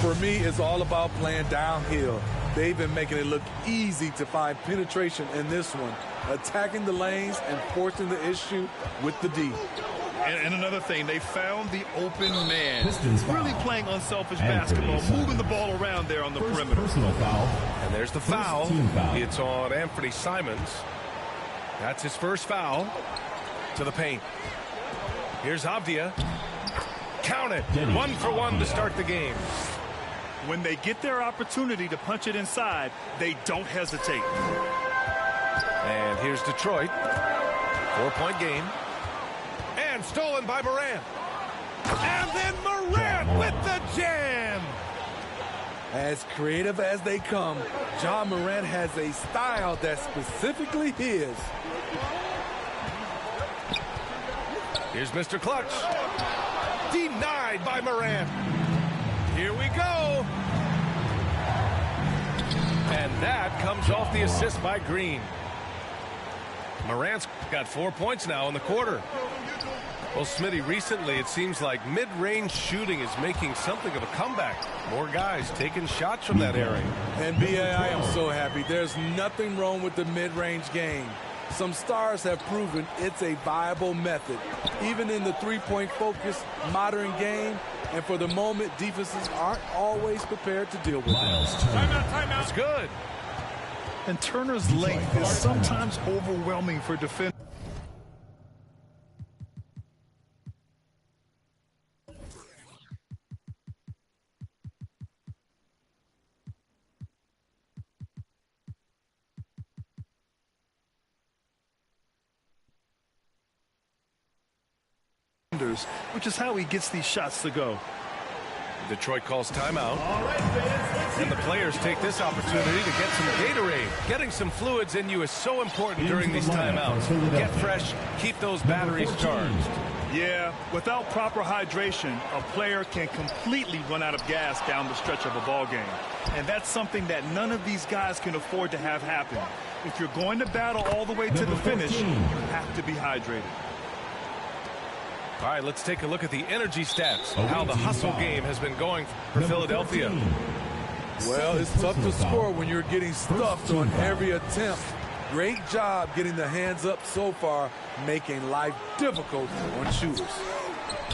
For me, it's all about playing downhill. They've been making it look easy to find penetration in this one, attacking the lanes and forcing the issue with the D. And another thing, they found the open man. Really playing unselfish basketball, moving the ball around there on the perimeter. Personal foul. And there's the foul. Foul. It's on Anthony Simons. That's his first foul. To the paint. Here's Avdia. Count it. 1 for 1 to start the game. When they get their opportunity to punch it inside, they don't hesitate. And here's Detroit. 4-point game. And stolen by Morant. And then Morant with the jam. As creative as they come, Ja Morant has a style that's specifically his. Here's Mr. Clutch. Denied by Morant. Here we go. And that comes off the assist by Green. Morant's got 4 points now in the quarter. Well, Smitty, recently it seems like mid-range shooting is making something of a comeback. More guys taking shots from that area. And B.A., I am so happy. There's nothing wrong with the mid-range game. Some stars have proven it's a viable method, even in the three-point focused modern game. And for the moment, defenses aren't always prepared to deal with it. Timeout. It's good. And Turner's length is sometimes overwhelming for defenders. Which is how he gets these shots to go. Detroit calls timeout. And the players take this opportunity to get some Gatorade. Getting some fluids in you is so important during these timeouts. Get fresh, keep those batteries charged. Yeah, without proper hydration, a player can completely run out of gas down the stretch of a ball game. And that's something that none of these guys can afford to have happen. If you're going to battle all the way to the finish, you have to be hydrated. All right, let's take a look at the energy stats, how the hustle game has been going for Philadelphia. Well, it's tough to score when you're getting stuffed on every attempt. Great job getting the hands up so far, making life difficult on shooters.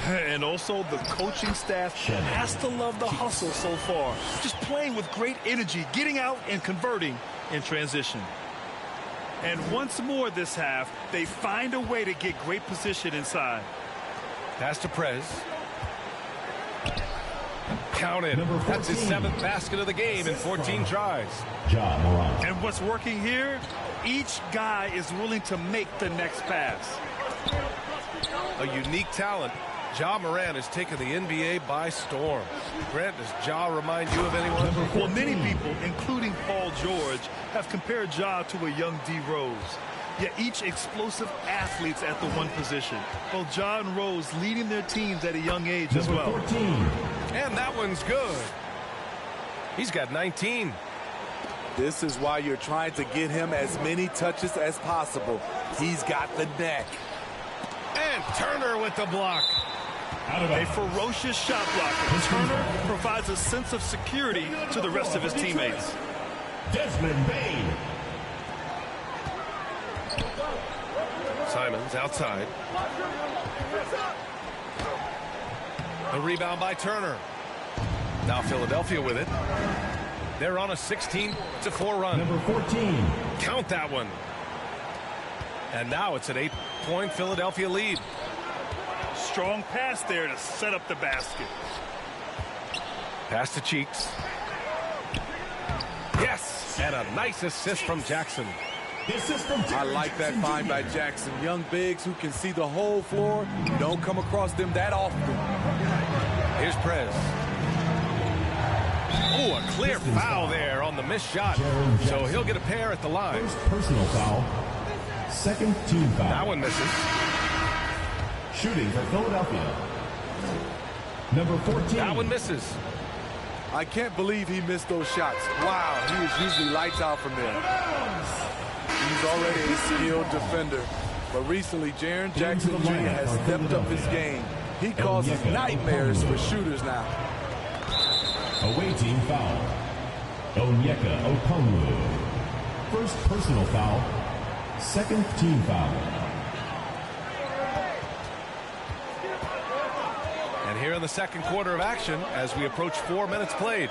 And also the coaching staff has to love the hustle so far. Just playing with great energy, getting out and converting in transition. And once more this half, they find a way to get great position inside. Pass to Prez. Counted. That's his 7th basket of the game in 14 tries. And what's working here? Each guy is willing to make the next pass. A unique talent. Ja Morant has taken the NBA by storm. Grant, does Ja remind you of anyone? Well, many people, including Paul George, have compared Ja to a young D. Rose. Yet each explosive athletes at the one position. Both Ja and Rose leading their teams at a young age as well. 14. And that one's good. He's got 19. This is why you're trying to get him as many touches as possible. He's got the neck. And Turner with the block. A ferocious shot blocker. Turner provides a sense of security to the rest of his teammates. Desmond Bain. Simons outside. The rebound by Turner. Now Philadelphia with it. They're on a 16-4 run. Number 14. Count that one. And now it's an 8-point Philadelphia lead. Strong pass there to set up the basket. Pass to Cheeks. Yes! And a nice assist from Jackson. I like that find by Jackson. Young bigs who can see the whole floor. You don't come across them that often. Here's Prez. Oh, a clear foul there on the missed shot. So he'll get a pair at the line. First personal foul. Second team foul. That one misses. Shooting for Philadelphia. Number 14. That one misses. I can't believe he missed those shots. Wow, he is usually lights out from there. He's already a skilled defender. But recently, Jaren Jackson Jr. has stepped up his game. He causes nightmares for shooters now. Away team foul. Onyeka Okongwu. First personal foul. Second team foul. And here in the second quarter of action as we approach 4 minutes played.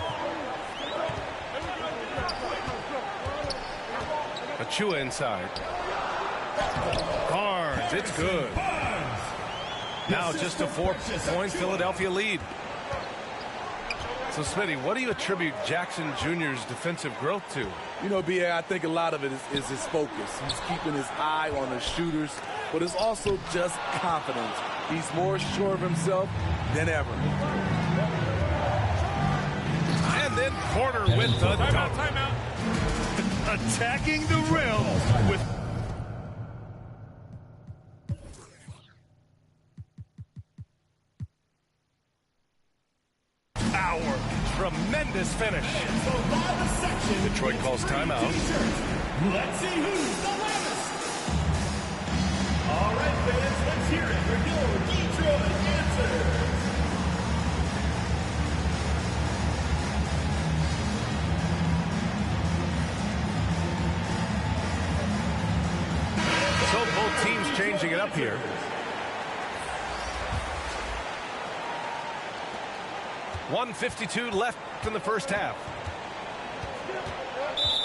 Achua inside. Barnes, it's good. Now just a 4-point Philadelphia lead. So, Smitty, what do you attribute Jackson Jr.'s defensive growth to? You know, B.A., I think a lot of it is his focus. He's keeping his eye on the shooters, but it's also just confidence. He's more sure of himself than ever. And then Porter with the dunk. Timeout. Attacking the rim with power. Tremendous finish. Detroit calls timeout. Let's see who's the loudest. All right, fans, let's hear it for your Detroit answers. So both teams changing it up here. .152 left in the first half.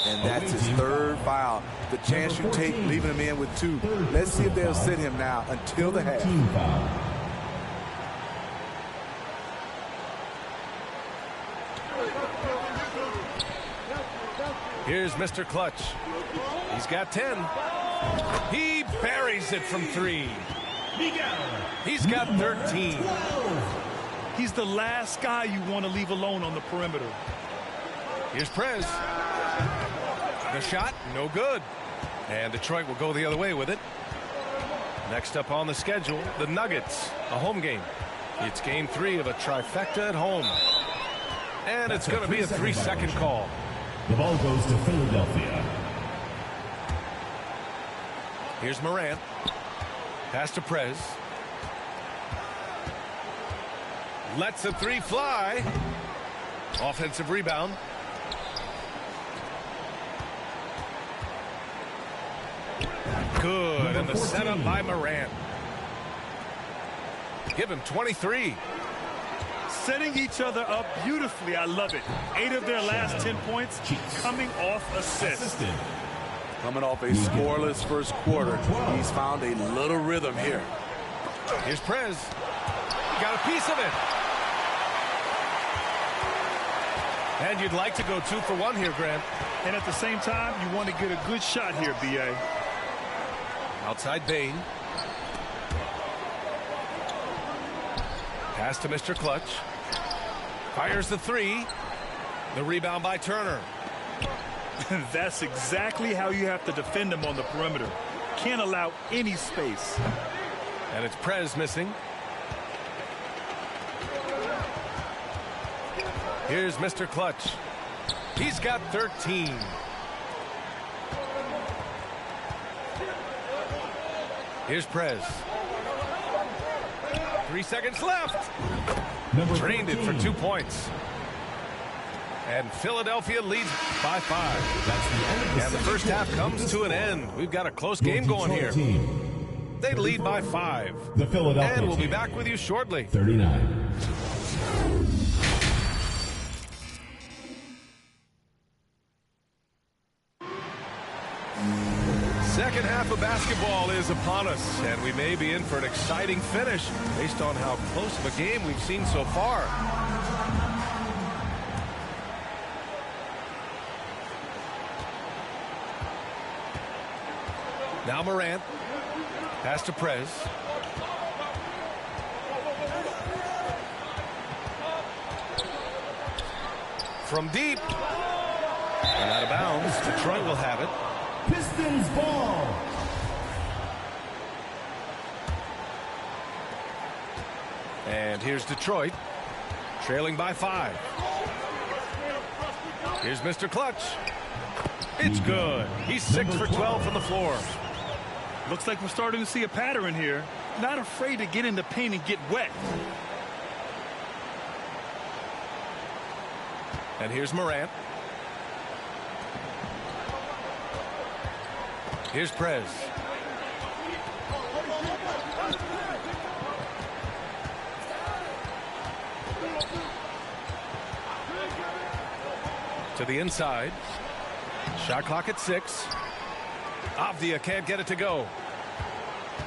And that's his third foul. The chance you take leaving him in with 2. Let's see if they'll sit him now until the half. Here's Mr. Clutch. He's got 10. He buries it from 3. He's got 13. He's the last guy you want to leave alone on the perimeter. Here's Prez. The shot, no good. And Detroit will go the other way with it. Next up on the schedule, the Nuggets, a home game. It's game 3 of a trifecta at home. And it's going to be a 3-second call. The ball goes to Philadelphia. Here's Morant. Pass to Prez. Lets a 3 fly. Offensive rebound. Good, and the setup by Morant. Give him 23. Setting each other up beautifully. I love it. 8 of their last 10 points coming off assists. Coming off a scoreless first quarter, he's found a little rhythm here. Here's Prez. Got a piece of it. And you'd like to go 2 for 1 here, Grant. And at the same time, you want to get a good shot here, B.A. Outside Bain. Pass to Mr. Clutch. Fires the 3. The rebound by Turner. That's exactly how you have to defend him on the perimeter. Can't allow any space. And it's Prez missing. Here's Mr. Clutch. He's got 13. Here's Prez. 3 seconds left. Drained it for 2 points. And Philadelphia leads by 5. And the first half comes to an end. We've got a close game going here. They lead by 5. The Philadelphia and we'll be back with you shortly. 39. Second half of basketball is upon us, and we may be in for an exciting finish based on how close of a game we've seen so far. Now Morant. Pass to Prez. From deep. And out of bounds. Detroit will have it. Pistons ball. And here's Detroit. Trailing by 5. Here's Mr. Clutch. It's good. He's 6 for 12 from the floor. Looks like we're starting to see a pattern here. Not afraid to get in the paint and get wet. And here's Morant. Here's Prez. To the inside. Shot clock at 6. Avdia can't get it to go.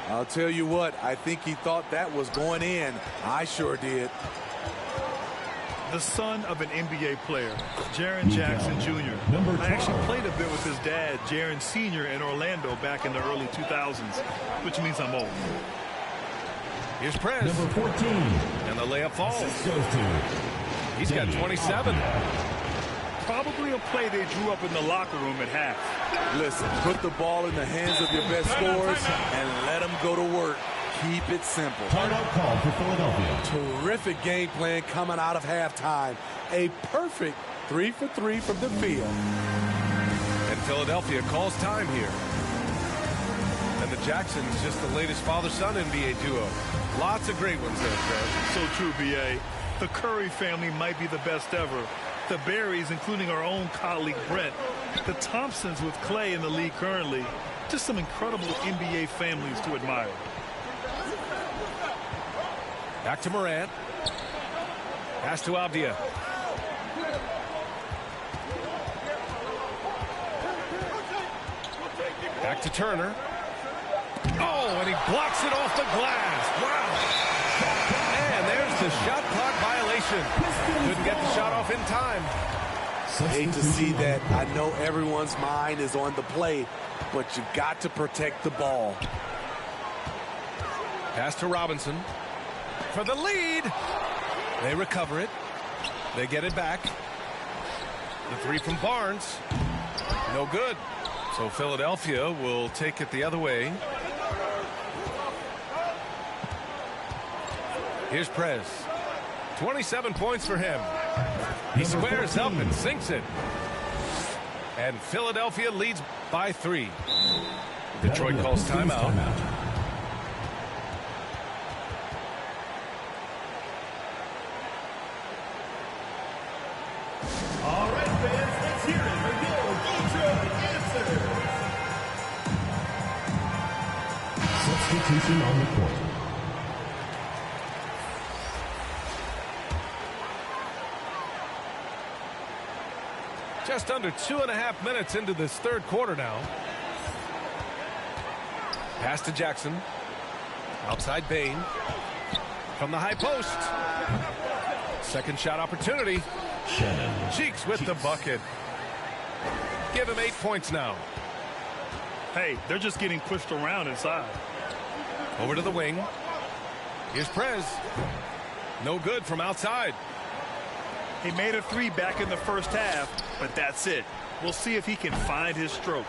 I'll tell you what, I think he thought that was going in. I sure did. The son of an NBA player, Jaren Jackson Jr. I actually played a bit with his dad, Jaren Sr. in Orlando back in the early 2000s, which means I'm old. Here's Prez. Number 14. And the layup falls. Goes to He's got 27. Probably a play they drew up in the locker room at half. Listen, put the ball in the hands of your best scorers and let them go to work. Keep it simple. Timeout call for Philadelphia. Terrific game plan coming out of halftime. A perfect 3 for 3 from the field. And Philadelphia calls time here. And the Jacksons, just the latest father-son NBA duo. Lots of great ones there, Fred. So true, B.A. The Curry family might be the best ever. The Berries, including our own colleague Brent. The Thompsons with Clay in the league currently. Just some incredible NBA families to admire. Back to Morant. Pass to Avdia. Back to Turner. Oh, and he blocks it off the glass. Wow. And there's the shot clock violation. Couldn't get the shot off in time. Hate to see that. I know everyone's mind is on the play, but you got to protect the ball. Pass to Robinson. For the lead. They recover it. They get it back. The three from Barnes. No good. So Philadelphia will take it the other way. Here's Prez. 27 points for him. He squares up and sinks it. And Philadelphia leads by 3. Detroit calls timeout. All right, fans, let's hear it for your Detroit answers. Substitution on the court. Just under 2.5 minutes into this third quarter now. Pass to Jackson. Outside Bain. From the high post. Second shot opportunity. Cheeks with the bucket. Give him 8 points now. Hey, they're just getting pushed around inside. Over to the wing. Here's Prez. No good from outside. He made a 3 back in the first half, but that's it. We'll see if he can find his stroke.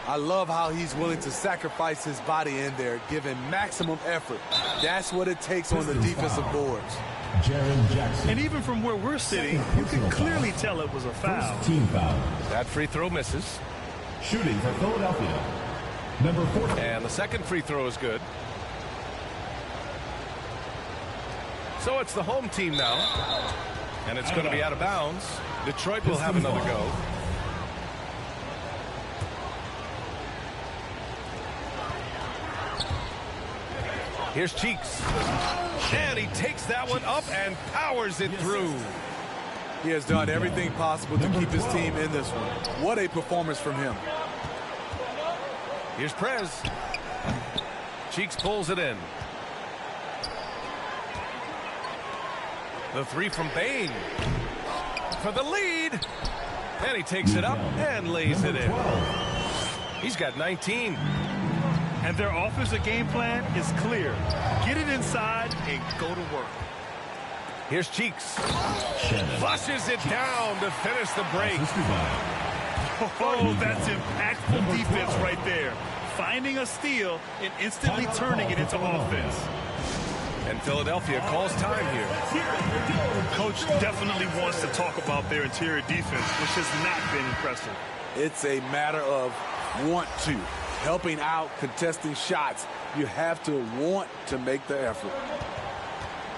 I love how he's willing to sacrifice his body in there, giving maximum effort. That's what it takes on the defensive boards. And even from where we're sitting, you can clearly tell it was a foul. Team foul. That free throw misses. Shooting for Philadelphia. Number 4. And the second free throw is good. So it's the home team now. And it's going to be out of bounds. Detroit will have another go. Here's Cheeks. And he takes that one up and powers it through. He has done everything possible to keep his team in this one. What a performance from him. Here's Prez. Cheeks pulls it in. The 3 from Bain. For the lead. And he takes it up and lays it in. He's got 19. And their offensive game plan is clear. Get it inside and go to work. Here's Cheeks. Flushes it down to finish the break. Oh, that's impactful defense right there. Finding a steal and instantly turning it into offense. And Philadelphia calls time here. Coach definitely wants to talk about their interior defense, which has not been impressive. It's a matter of want to. Helping out, contesting shots. You have to want to make the effort.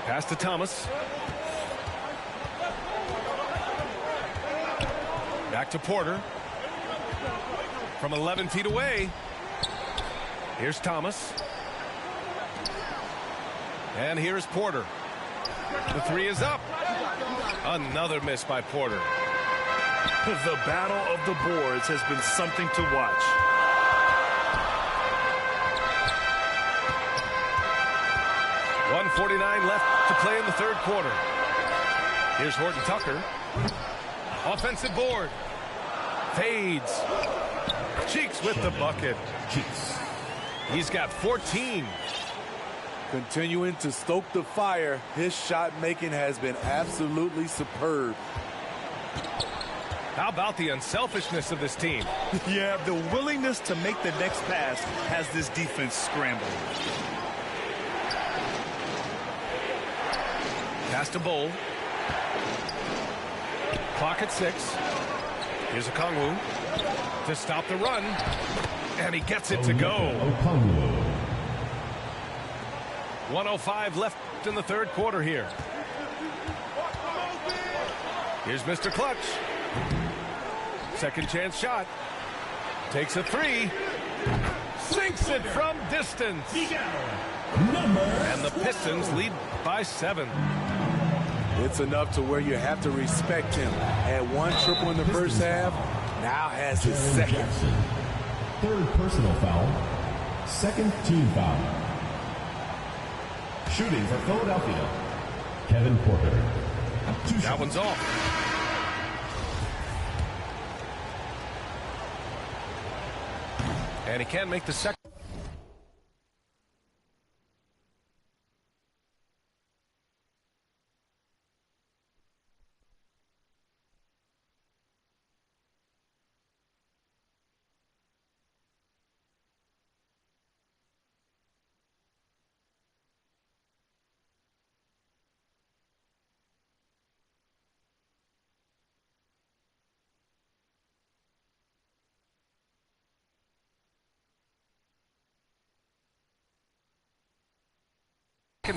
Pass to Thomas. Back to Porter. From 11 feet away. Here's Thomas. And here's Porter. The 3 is up. Another miss by Porter. The battle of the boards has been something to watch. .149 left to play in the third quarter. Here's Horton Tucker. Offensive board. Fades. Cheeks with the bucket. Cheeks. He's got 14. Continuing to stoke the fire, his shot making has been absolutely superb. How about the unselfishness of this team? Yeah, the willingness to make the next pass has this defense scrambled. Pass to Bowl. Clock at 6. Here's a Kongwu to stop the run. And he gets it to go. 1:05 left in the third quarter here. Here's Mr. Clutch. Second chance shot. Takes a 3. Sinks it from distance. And the Pistons lead by 7. It's enough to where you have to respect him. Had one triple in the first half, now has his second. Third personal foul. Second team foul. Shooting for Philadelphia, Kevin Porter. That one's off. And he can't make the second.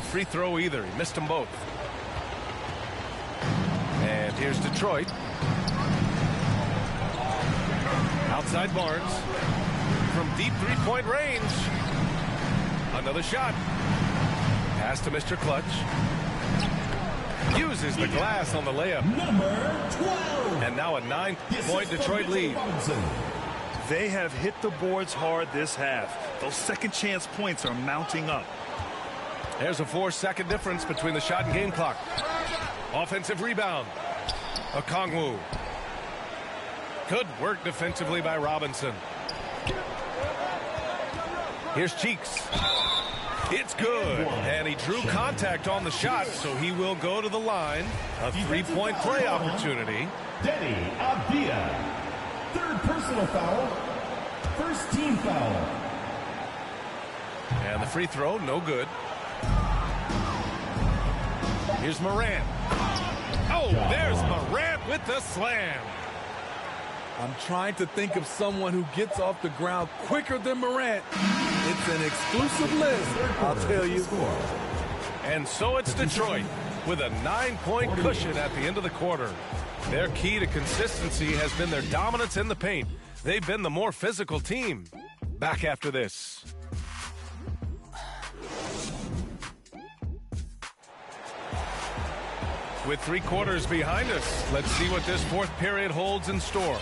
Free throw either. He missed them both. And here's Detroit. Outside Barnes. From deep three-point range. Another shot. Pass to Mr. Clutch. Uses the glass on the layup. Number 12. And now a 9-point Detroit lead. They have hit the boards hard this half. Those second chance points are mounting up. There's a 4-second difference between the shot and game clock. Offensive rebound. A Kongwu. Good work defensively by Robinson. Here's Cheeks. It's good. And he drew contact on the shot, so he will go to the line. A 3-point play opportunity. Denny Abdia. Third personal foul. First team foul. And the free throw, no good. Here's Morant. Oh, there's Morant with the slam. I'm trying to think of someone who gets off the ground quicker than Morant. It's an exclusive list, I'll tell you. And so it's Detroit with a 9-point cushion at the end of the quarter. Their key to consistency has been their dominance in the paint. They've been the more physical team. Back after this. With 3 quarters behind us, let's see what this fourth period holds in store.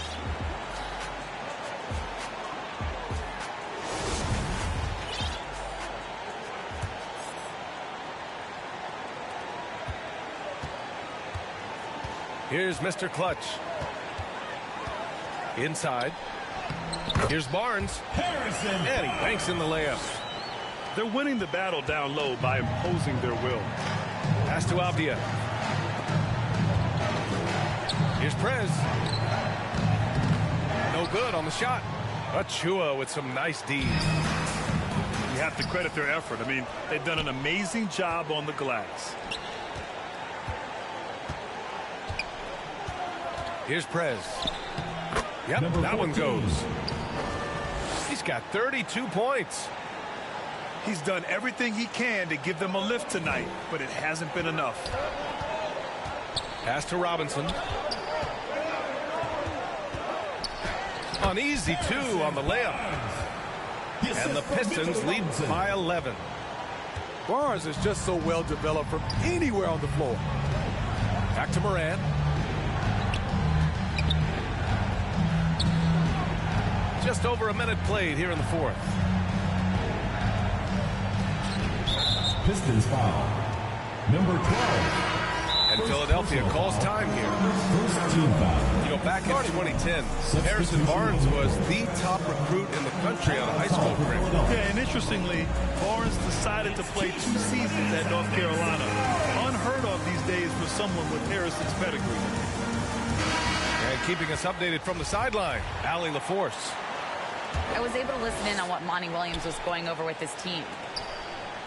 Here's Mr. Clutch. Inside. Here's Barnes. Harrison. And he banks in the layup. They're winning the battle down low by imposing their will. Pass to Abdia. Here's Prez. No good on the shot. Achua with some nice D's. You have to credit their effort. I mean, they've done an amazing job on the glass. Here's Prez. Yep, that one goes. He's got 32 points. He's done everything he can to give them a lift tonight, but it hasn't been enough. Pass to Robinson. An easy 2 on the layup. And the Pistons lead by 11. Barnes is just so well developed from anywhere on the floor. Back to Morant. Just over a minute played here in the fourth. Pistons foul. Number 12. And Philadelphia calls time here. First team foul. You know, back in 2010, Harrison Barnes was the top recruit in the country on a high school career. Yeah, and interestingly, Barnes decided to play 2 seasons at North Carolina. Unheard of these days for someone with Harrison's pedigree. And keeping us updated from the sideline. Allie LaForce. I was able to listen in on what Monty Williams was going over with his team.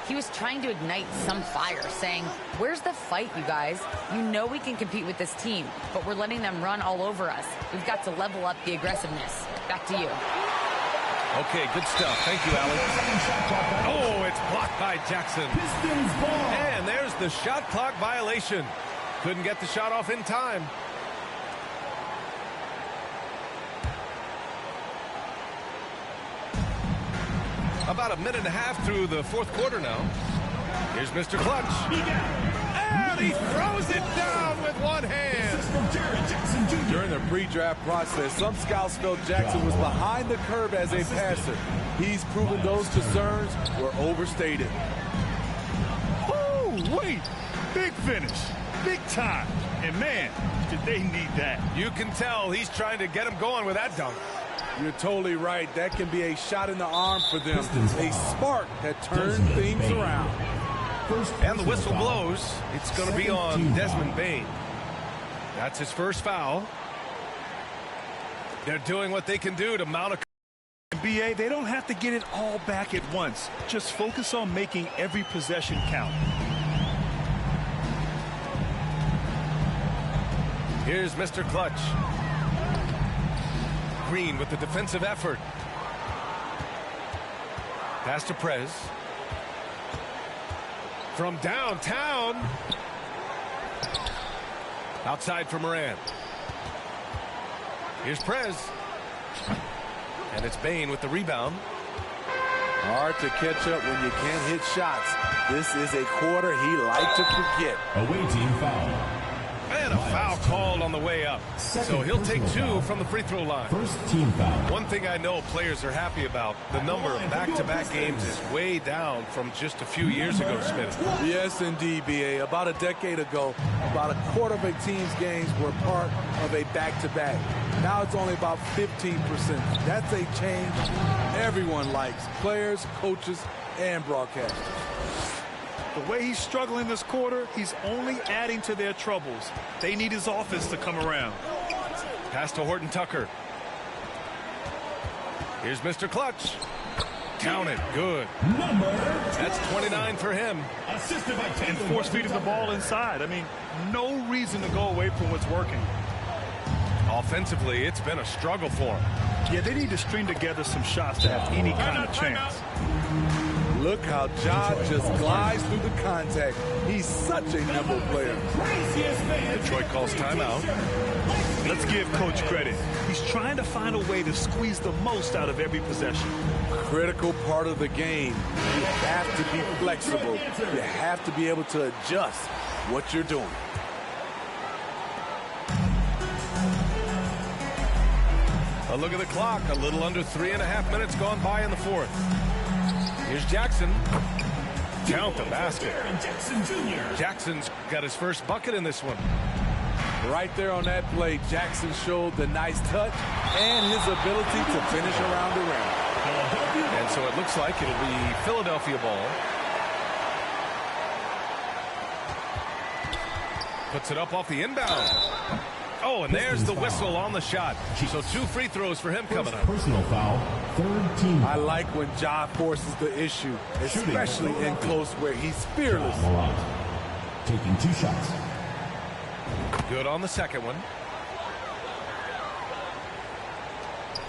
He was trying to ignite some fire, saying, where's the fight, you guys? You know we can compete with this team, but we're letting them run all over us. We've got to level up the aggressiveness. Back to you. Okay, good stuff. Thank you, Allie. Oh, it's blocked by Jackson. And there's the shot clock violation. Couldn't get the shot off in time. About a minute and a half through the fourth quarter now. Here's Mr. Clutch. And he throws it down with one hand. During the pre-draft process, some scouts felt Jackson was behind the curve as a passer. He's proven those concerns were overstated. Oh, wait. Big finish. Big time. And, man, did they need that. You can tell he's trying to get him going with that dunk. You're totally right. That can be a shot in the arm for them. A spark that turns things around. And the whistle blows. It's going to be on Desmond Bane. That's his first foul. They're doing what they can do to mount a... BA, they don't have to get it all back at once. Just focus on making every possession count. Here's Mr. Clutch. Green with the defensive effort. Pass to Prez. From downtown. Outside for Moran. Here's Prez. And it's Bane with the rebound. Hard to catch up when you can't hit shots. This is a quarter he liked to forget. Awaiting foul. And a foul called on the way up. So he'll take two from the free throw line. First team foul. One thing I know players are happy about, the number of back-to-back games is way down from just a few years ago, Smith. Yes, indeed, BA. About a decade ago, about a quarter of a team's games were part of a back-to-back. Now it's only about 15%. That's a change everyone likes, players, coaches, and broadcasters. The way he's struggling this quarter, he's only adding to their troubles. They need his offense to come around. Pass to Horton Tucker. Here's Mr. Clutch. Count it. Good. That's 29 for him. And force-feeding the ball inside. I mean, no reason to go away from what's working. Offensively, it's been a struggle for him. Yeah, they need to string together some shots to have any kind of chance. Look how Ja just glides through the contact. He's such a nimble player. Detroit calls timeout. Let's give Coach credit. He's trying to find a way to squeeze the most out of every possession. Critical part of the game. You have to be flexible. You have to be able to adjust what you're doing. A look at the clock. A little under 3.5 minutes gone by in the fourth. Here's Jackson. Count the basket. Jackson's got his first bucket in this one. Right there on that play, Jackson showed the nice touch and his ability to finish around the rim. And so it looks like it'll be Philadelphia ball. Puts it up off the inbound. Oh, and there's the whistle on the shot. So 2 free throws for him coming up. Personal foul. Third team. I like when Ja forces the issue, especially in close where he's fearless. Taking 2 shots. Good on the second one.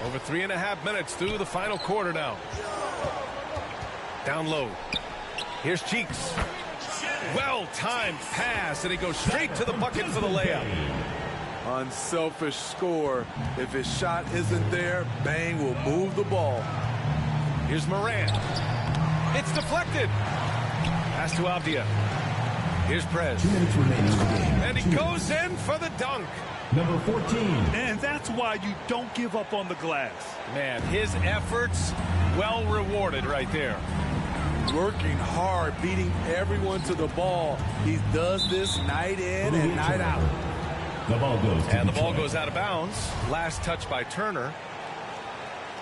Over 3.5 minutes through the final quarter now. Down low. Here's Cheeks. Well-timed pass, and he goes straight to the bucket for the layup. Unselfish score. If his shot isn't there, Bang will move the ball. Here's Moran. It's deflected. Pass to Avdia. Here's Prez. 2 minutes remaining in the game. And he goes in for the dunk. Number 14. And that's why you don't give up on the glass. Man, his efforts well rewarded right there. Working hard, beating everyone to the ball. He does this night in and night out. The ball goes to And the ball Detroit. goes out of bounds. Last touch by Turner.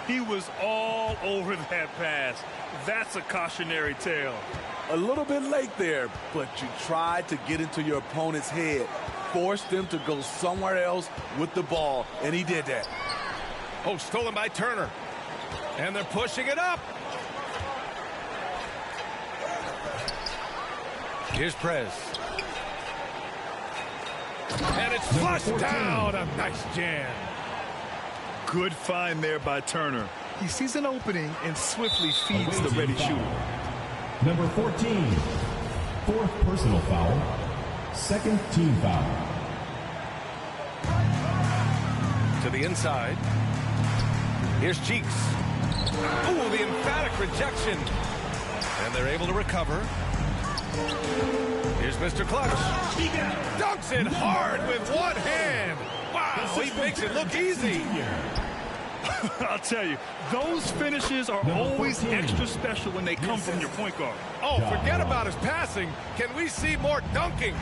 He was all over that pass. That's a cautionary tale. A little bit late there, but you tried to get into your opponent's head. forced them to go somewhere else with the ball, and he did that. Oh, stolen by Turner. And they're pushing it up. Here's Prez. And it's flushed down. A nice jam. Good find there by Turner. He sees an opening and swiftly feeds the ready shooter. Number 14, fourth personal foul, second team foul. To the inside. Here's Cheeks. Ooh, the emphatic rejection. And they're able to recover. Here's Mr. Clutch. Dunks it hard with one hand. Wow, he makes it look easy. I'll tell you, those finishes are always extra special when they come from your point guard. Oh, forget about his passing. Can we see more dunking?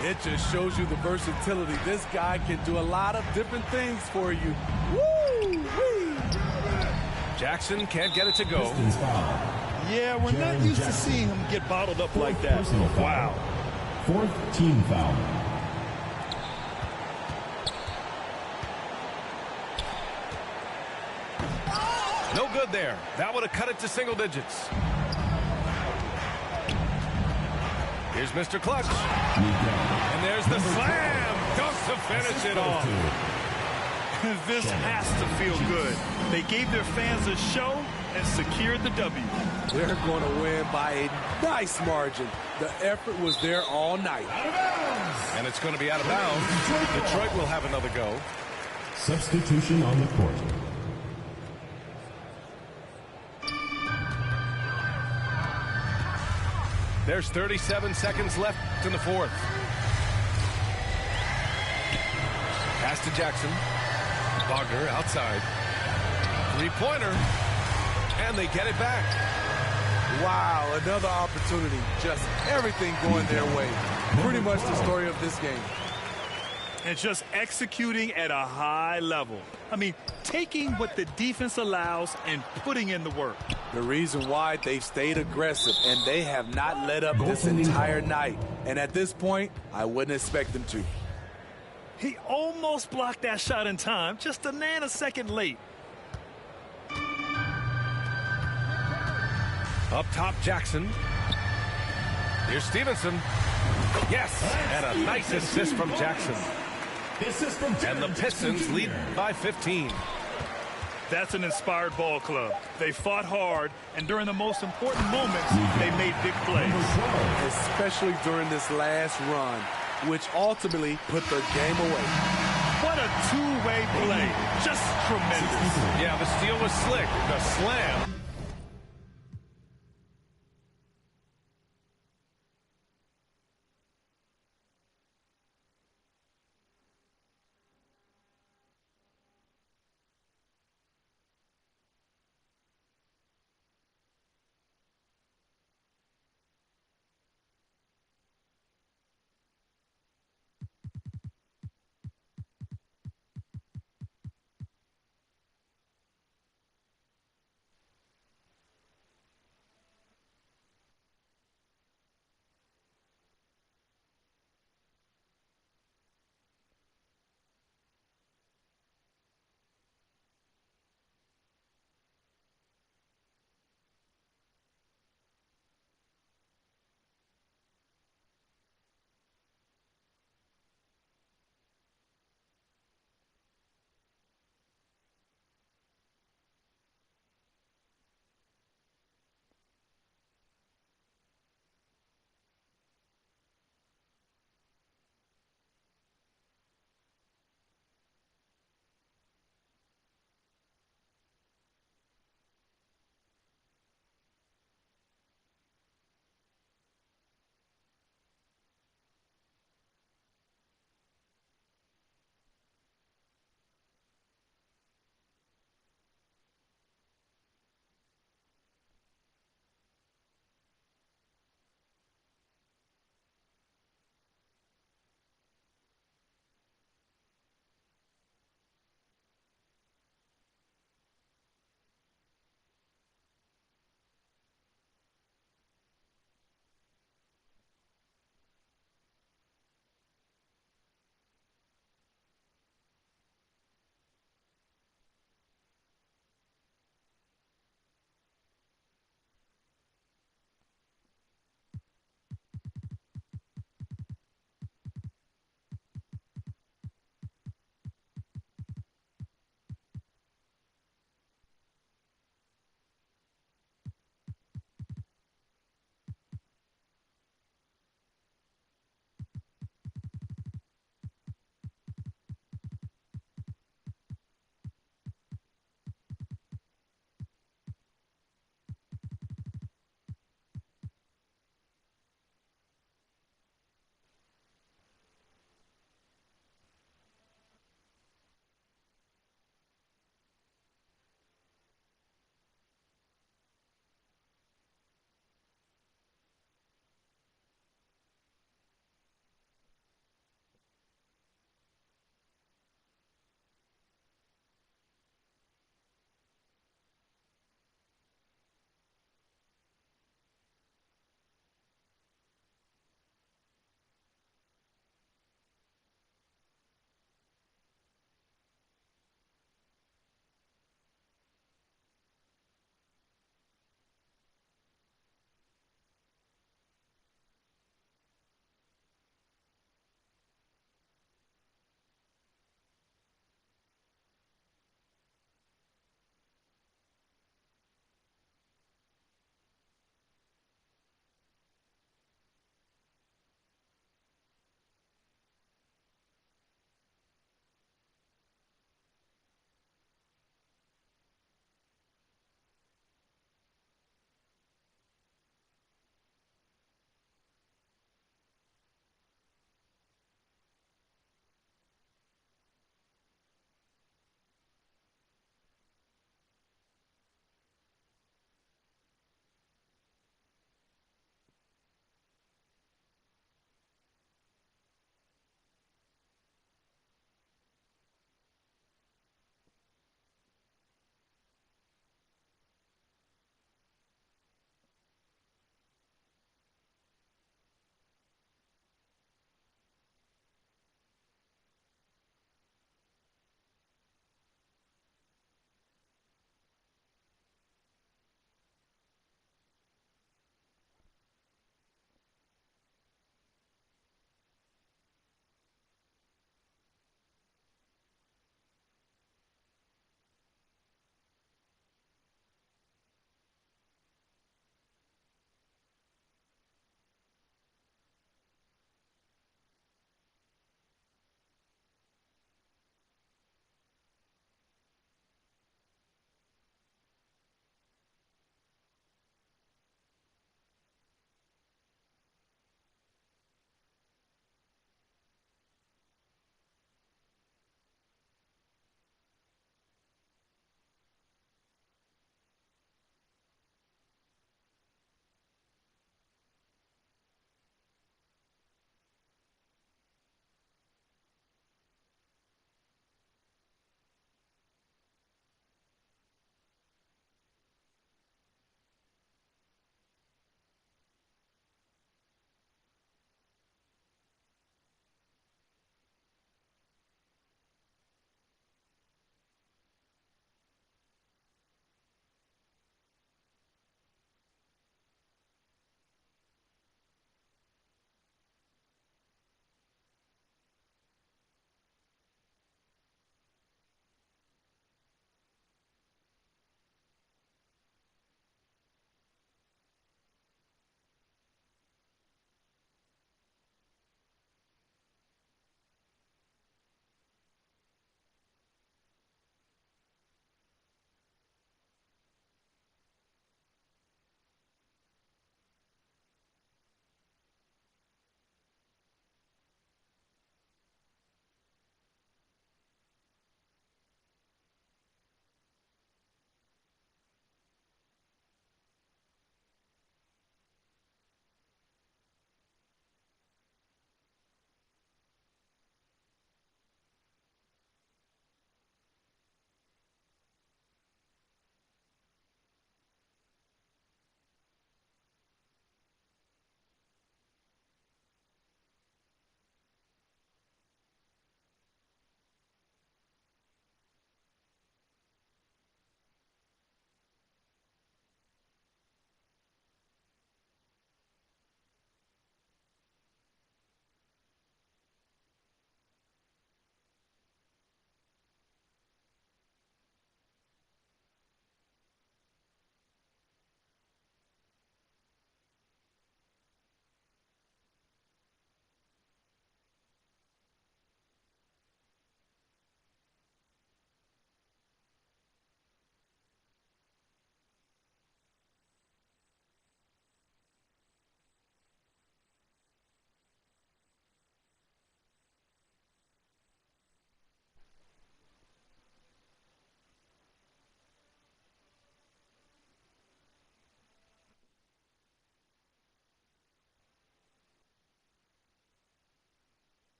It just shows you the versatility. This guy can do a lot of different things for you. Woo-wee! Jackson can't get it to go. Yeah, we're not used to seeing him get bottled up like that. Wow. Fourth team foul. No good there. That would have cut it to single digits. Here's Mr. Clutch. And there's the slam. Dunk to finish it off. This has to feel good. They gave their fans a show and secured the W. They're going to win by a nice margin. The effort was there all night. And it's going to be out of bounds. Detroit will have another go. Substitution on the court. There's 37 seconds left in the fourth. Pass to Jackson. Wagner outside. Three-pointer. And they get it back. Wow, another opportunity. Just everything going their way. Pretty much the story of this game. And just executing at a high level. I mean, taking what the defense allows and putting in the work. The reason why they've stayed aggressive and they have not let up this entire night. And at this point, I wouldn't expect them to. He almost blocked that shot in time, just a nanosecond late. Up top, Jackson. Here's Stevenson. Yes, and a nice assist from Jackson. And the Pistons lead by 15. That's an inspired ball club. They fought hard, and during the most important moments, they made big plays. Especially during this last run, which ultimately put the game away. What a two-way play. Just tremendous. Yeah, the steal was slick. The slam